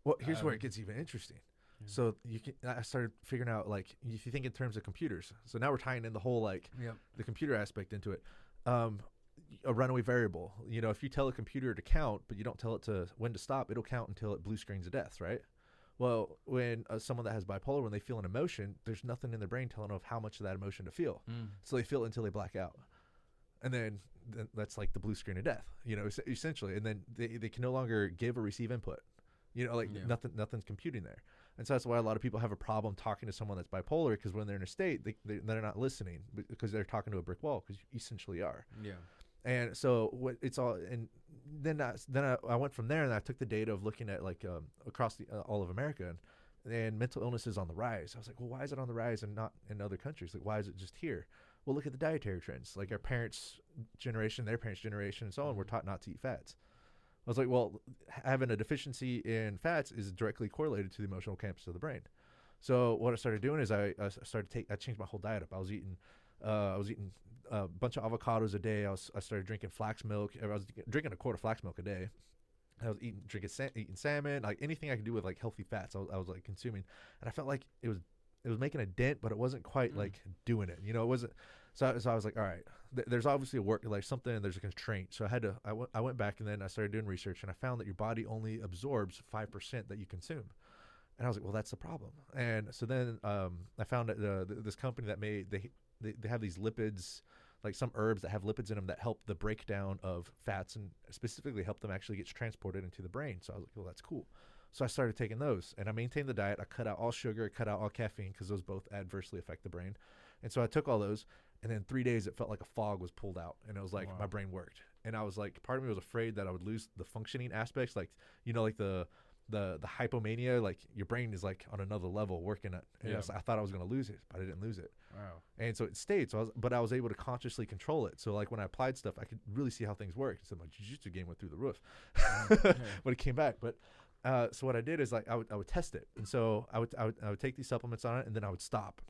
Well, here's where it gets even interesting. Yeah. So I started figuring out, like, if you think in terms of computers. So now we're tying in the whole the computer aspect into it. A runaway variable. If you tell a computer to count, but you don't tell it when to stop, it'll count until it blue screens to death, right? Well, when someone that has bipolar, when they feel an emotion, there's nothing in their brain telling them how much of that emotion to feel. So they feel it until they black out. And then that's like the blue screen of death, essentially. And then they can no longer give or receive input. Nothing's computing there. And so that's why a lot of people have a problem talking to someone that's bipolar, because when they're in a state, they're not listening because they're talking to a brick wall, because you essentially are. Yeah. And so then I went from there, and I took the data of looking at across all of America, and mental illness is on the rise. I was like, well, why is it on the rise and not in other countries? Like, why is it just here? Well, look at the dietary trends. Like our parents' generation, their parents' generation, and so on, were taught not to eat fats. I was like, well, having a deficiency in fats is directly correlated to the emotional campus of the brain. So what I started doing is I changed my whole diet up. I was eating a bunch of avocados a day. I started drinking flax milk. I was drinking a quart of flax milk a day. I was eating salmon, like anything I could do with like healthy fats. I was like consuming, and I felt like it was making a dent, but it wasn't quite like doing it. It wasn't. So I was like, all right, there's obviously there's a constraint. So I went back, and then I started doing research, and I found that your body only absorbs 5% that you consume. And I was like, well, that's the problem. And so then I found that this company that they have these lipids, like some herbs that have lipids in them that help the breakdown of fats, and specifically help them actually get transported into the brain. So I was like, well, that's cool. So I started taking those, and I maintained the diet. I cut out all sugar, cut out all caffeine, because those both adversely affect the brain. And so I took all those, and then 3 days it felt like a fog was pulled out, and it was like my brain worked. And I was like, part of me was afraid that I would lose the functioning aspects, like like the hypomania, like your brain is like on another level working at. And I thought I was going to lose it, but I didn't lose it. Wow. And so it stayed. So I was able to consciously control it. So like when I applied stuff, I could really see how things worked. So my jiu-jitsu game went through the roof when it came back. But so what I did is like I would test it, and so I would take these supplements on it, and then I would stop.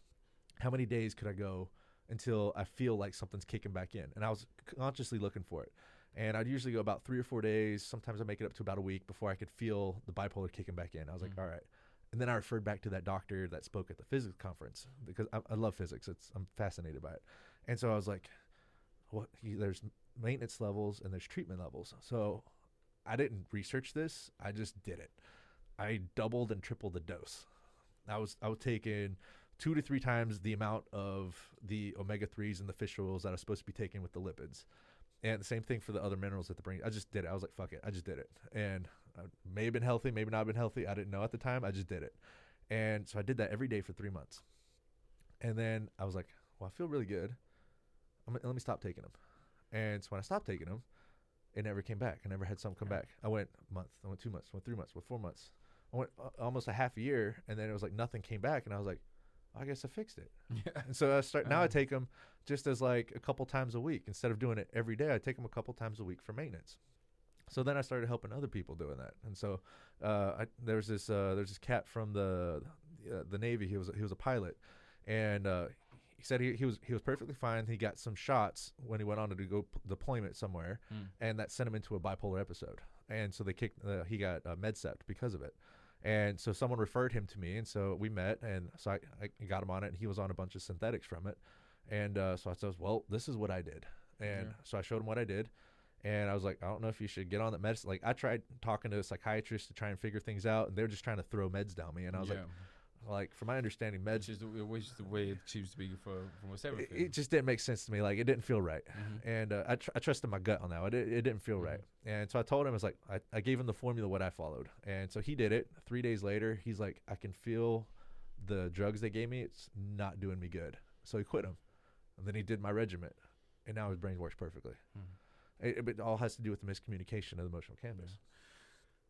How many days could I go until I feel like something's kicking back in. And I was consciously looking for it. And I'd usually go about 3 or 4 days. Sometimes I make it up to about a week before I could feel the bipolar kicking back in. I was like, all right. And then I referred back to that doctor that spoke at the physics conference because I love physics. I'm fascinated by it. And so I was like, there's maintenance levels and there's treatment levels. So I didn't research this. I just did it. I doubled and tripled the dose. I was taking 2 to 3 times the amount of the omega-3s and the fish oils that I was supposed to be taking with the lipids. And the same thing for the other minerals that the brain. I just did it. I was like, fuck it. I just did it. And I may have been healthy, maybe not been healthy. I didn't know at the time. I just did it. And so I did that every day for 3 months. And then I was like, well, I feel really good. Let me stop taking them. And so when I stopped taking them, it never came back. I never had something come back. I went a month. I went 2 months. I went 3 months. I went 4 months. I went almost a half a year. And then it was like nothing came back. And I was like, I guess I fixed it. Yeah. And so now I take them just as like a couple times a week. Instead of doing it every day, I take them a couple times a week for maintenance. So then I started helping other people doing that. And so there's this cat from the Navy. He was a pilot, and he said he was perfectly fine. He got some shots when he went on to go deployment somewhere, and that sent him into a bipolar episode. And so he got MedSept because of it. And so someone referred him to me, and so we met, and so I got him on it, and he was on a bunch of synthetics from it. And so I said, well, this is what I did. And so I showed him what I did, and I was like, I don't know if you should get on that medicine. Like, I tried talking to a psychiatrist to try and figure things out, and they were just trying to throw meds down me. And I was like, from my understanding, meds is the way it seems to be for almost everything. It just didn't make sense to me. Like, it didn't feel right. And I trusted my gut on that. It didn't feel right. And so I told him, I was like, I gave him the formula, what I followed. And so he did it. 3 days later, he's like, I can feel the drugs they gave me. It's not doing me good. So he quit them. And then he did my regimen. And now his brain works perfectly. It all has to do with the miscommunication of the emotional canvas.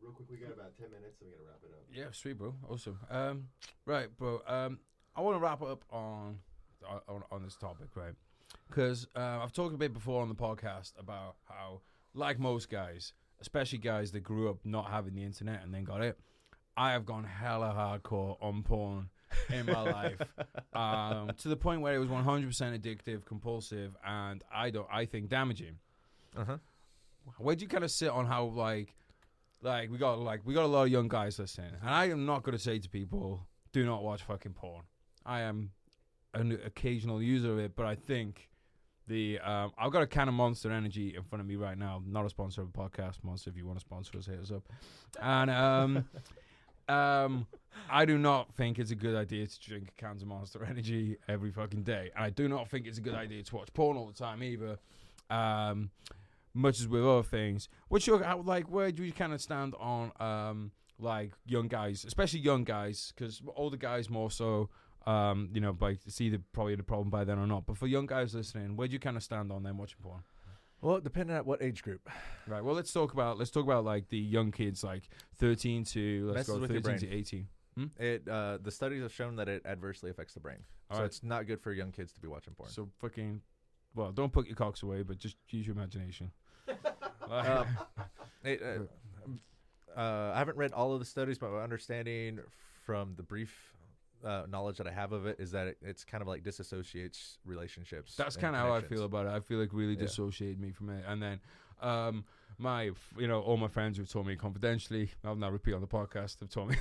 Real quick, we got about 10 minutes, so we're going to wrap it up. Yeah, sweet, bro. Awesome. Right, bro. I want to wrap up on this topic, right? Because I've talked a bit before on the podcast about how, like most guys, especially guys that grew up not having the internet and then got it, I have gone hella hardcore on porn in my life, to the point where it was 100% addictive, compulsive, and I think damaging. Where do you kind of sit on how like we got a lot of young guys listening, and I am not going to say to people, do not watch fucking porn. I am an occasional user of it, but I think I've got a can of Monster Energy in front of me right now. Not a sponsor of the podcast. Monster, if you want to sponsor us, hit us up. And I do not think it's a good idea to drink cans of Monster Energy every fucking day. And I do not think it's a good idea to watch porn all the time either. Much as with other things. Where do you kind of stand on like young guys, especially young guys, because older guys more so, it's either probably the problem by then or not. But for young guys listening, where do you kind of stand on them watching porn? Well, depending on what age group. Right. Well, let's talk about like the young kids, like 13 to 18. The studies have shown that it adversely affects the brain. So it's not good for young kids to be watching porn. So don't put your cocks away, but just use your imagination. I haven't read all of the studies, but my understanding from the brief knowledge that I have of it is that it's kind of like disassociates relationships. That's kind of how I feel about it. I feel like really dissociated me from it. And then all my friends who've told me confidentially, I'll not repeat on the podcast, have told me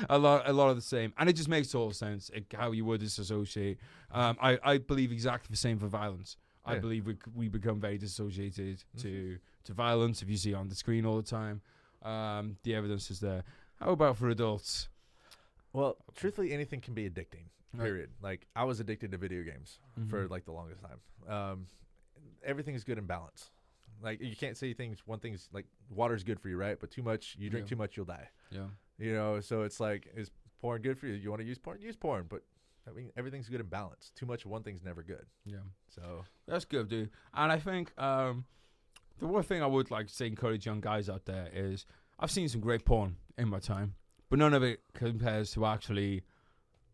a lot of the same. And it just makes total sense how you would disassociate. I believe exactly the same for violence. I believe we become very dissociated to violence if you see it on the screen all the time. The evidence is there. How about for adults? Well, truthfully, anything can be addicting, period. Right. Like, I was addicted to video games for, like, the longest time. Everything is good in balance. Like, you can't say one thing's, like, water's good for you, right? But too much, you drink too much, you'll die. Yeah. So it's like, is porn good for you? You want to use porn? Use porn. But, I mean, everything's good in balance. Too much of one thing's never good. Yeah. So. That's good, dude. And I think the one thing I would like to say, encourage young guys out there is, I've seen some great porn in my time, but none of it compares to actually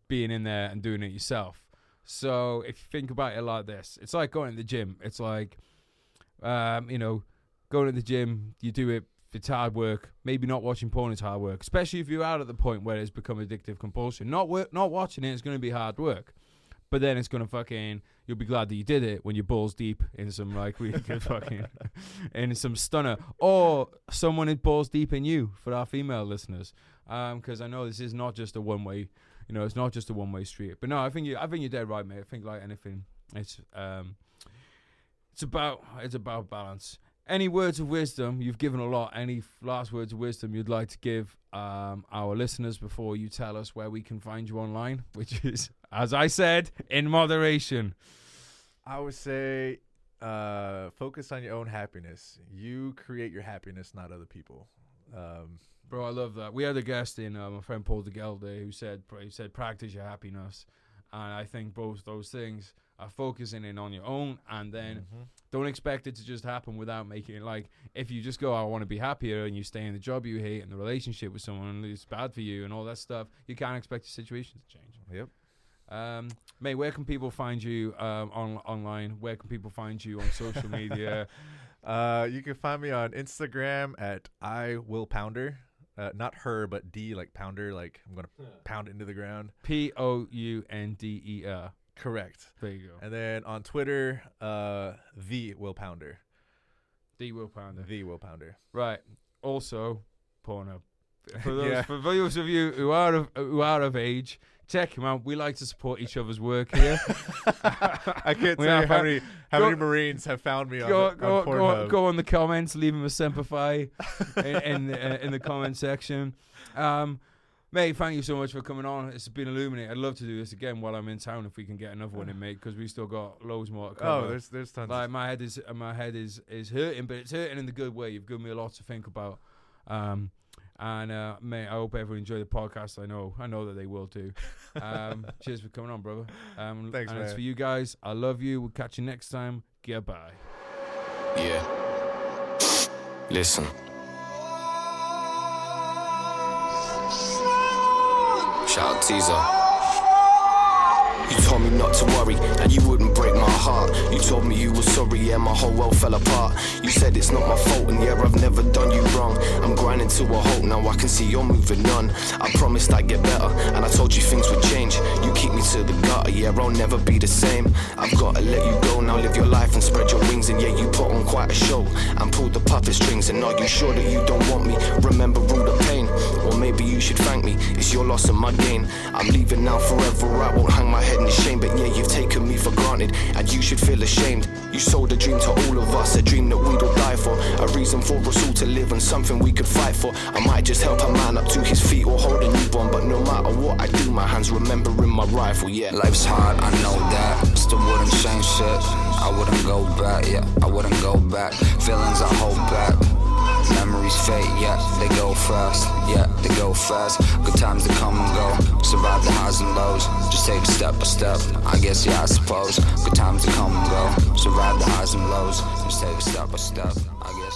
being in there and doing it yourself. So if you think about it like this, it's like going to the gym. It's like, going to the gym, you do it, it's hard work. Maybe not watching porn is hard work, especially if you're out at the point where it's become addictive compulsion. Not watching it is going to be hard work. But then it's gonna fucking, you'll be glad that you did it when you're balls deep in some like we could fucking in some stunner, or someone is balls deep in you for our female listeners. Because I know this is not just a one way, it's not just a one way street. But no, I think you're dead right, mate. I think like anything, it's about balance. Any words of wisdom? You've given a lot. Any last words of wisdom you'd like to give our listeners before you tell us where we can find you online, which is, as I said, in moderation? I would say focus on your own happiness. You create your happiness, not other people. Bro, I love that. We had a guest in, my friend Paul DeGelde, who said practice your happiness. And I think both those things are focusing in on your own, and then don't expect it to just happen without making it, like, if you just go, I want to be happier, and you stay in the job you hate and the relationship with someone and it's bad for you and all that stuff, you can't expect the situation to change. Yep. Mate, where can people find you online? Where can people find you on social media? You can find me on Instagram at IWillPounder. Not her, but D, like pounder, like I'm going to pound it into the ground. POUNDER. Correct. There you go. And then on Twitter, The Will Pounder. The Will Pounder. The Will Pounder. Right. Also, Pornhub. For those of you who are of age, check him out. We like to support each other's work here. I can't tell you how many Marines have found me on Pornhub. Go on the comments, leave him a Semper Fi in the comment section. Mate, thank you so much for coming on. It's been illuminating. I'd love to do this again while I'm in town if we can get another one in, mate, because we still got loads more to cover. Oh, there's tons. Like my head is hurting, but it's hurting in the good way. You've given me a lot to think about. Mate, I hope everyone enjoyed the podcast. I know that they will too. Cheers for coming on, brother. Thanks, man. It's for you guys. I love you. We'll catch you next time. Goodbye. Yeah. Listen. Shout out Teaser. You told me not to worry, and you wouldn't break my heart. You told me you were sorry, yeah, my whole world fell apart. You said it's not my fault, and yeah, I've never done you wrong. I'm grinding to a halt, now I can see you're moving on. I promised I'd get better, and I told you things would change. You keep me to the gutter, yeah, I'll never be the same. I've got to let you go, now live your life and spread your wings. And yeah, you put on quite a show, and pulled the puppet strings. And are you sure that you don't want me? Remember all the pain, or maybe you should thank me. It's your loss and my gain. I'm leaving now forever, I won't hang my head in shame. But yeah, you've taken me for granted, and you should feel ashamed. You sold a dream to all of us, a dream that we'd all die for, a reason for us all to live and something we could fight for. I might just help a man up to his feet or hold a newborn, but no matter what I do, my hands remembering my rifle. Yeah, life's hard, I know that, still wouldn't change shit. I wouldn't go back, yeah, I wouldn't go back. Feelings I hold back, memories fade, yeah, they go fast, yeah, they go fast. Good times to come and go, survive the highs and lows, just take it step by step, I guess, yeah, I suppose. Good times to come and go, survive the highs and lows, just take it step by step, I guess.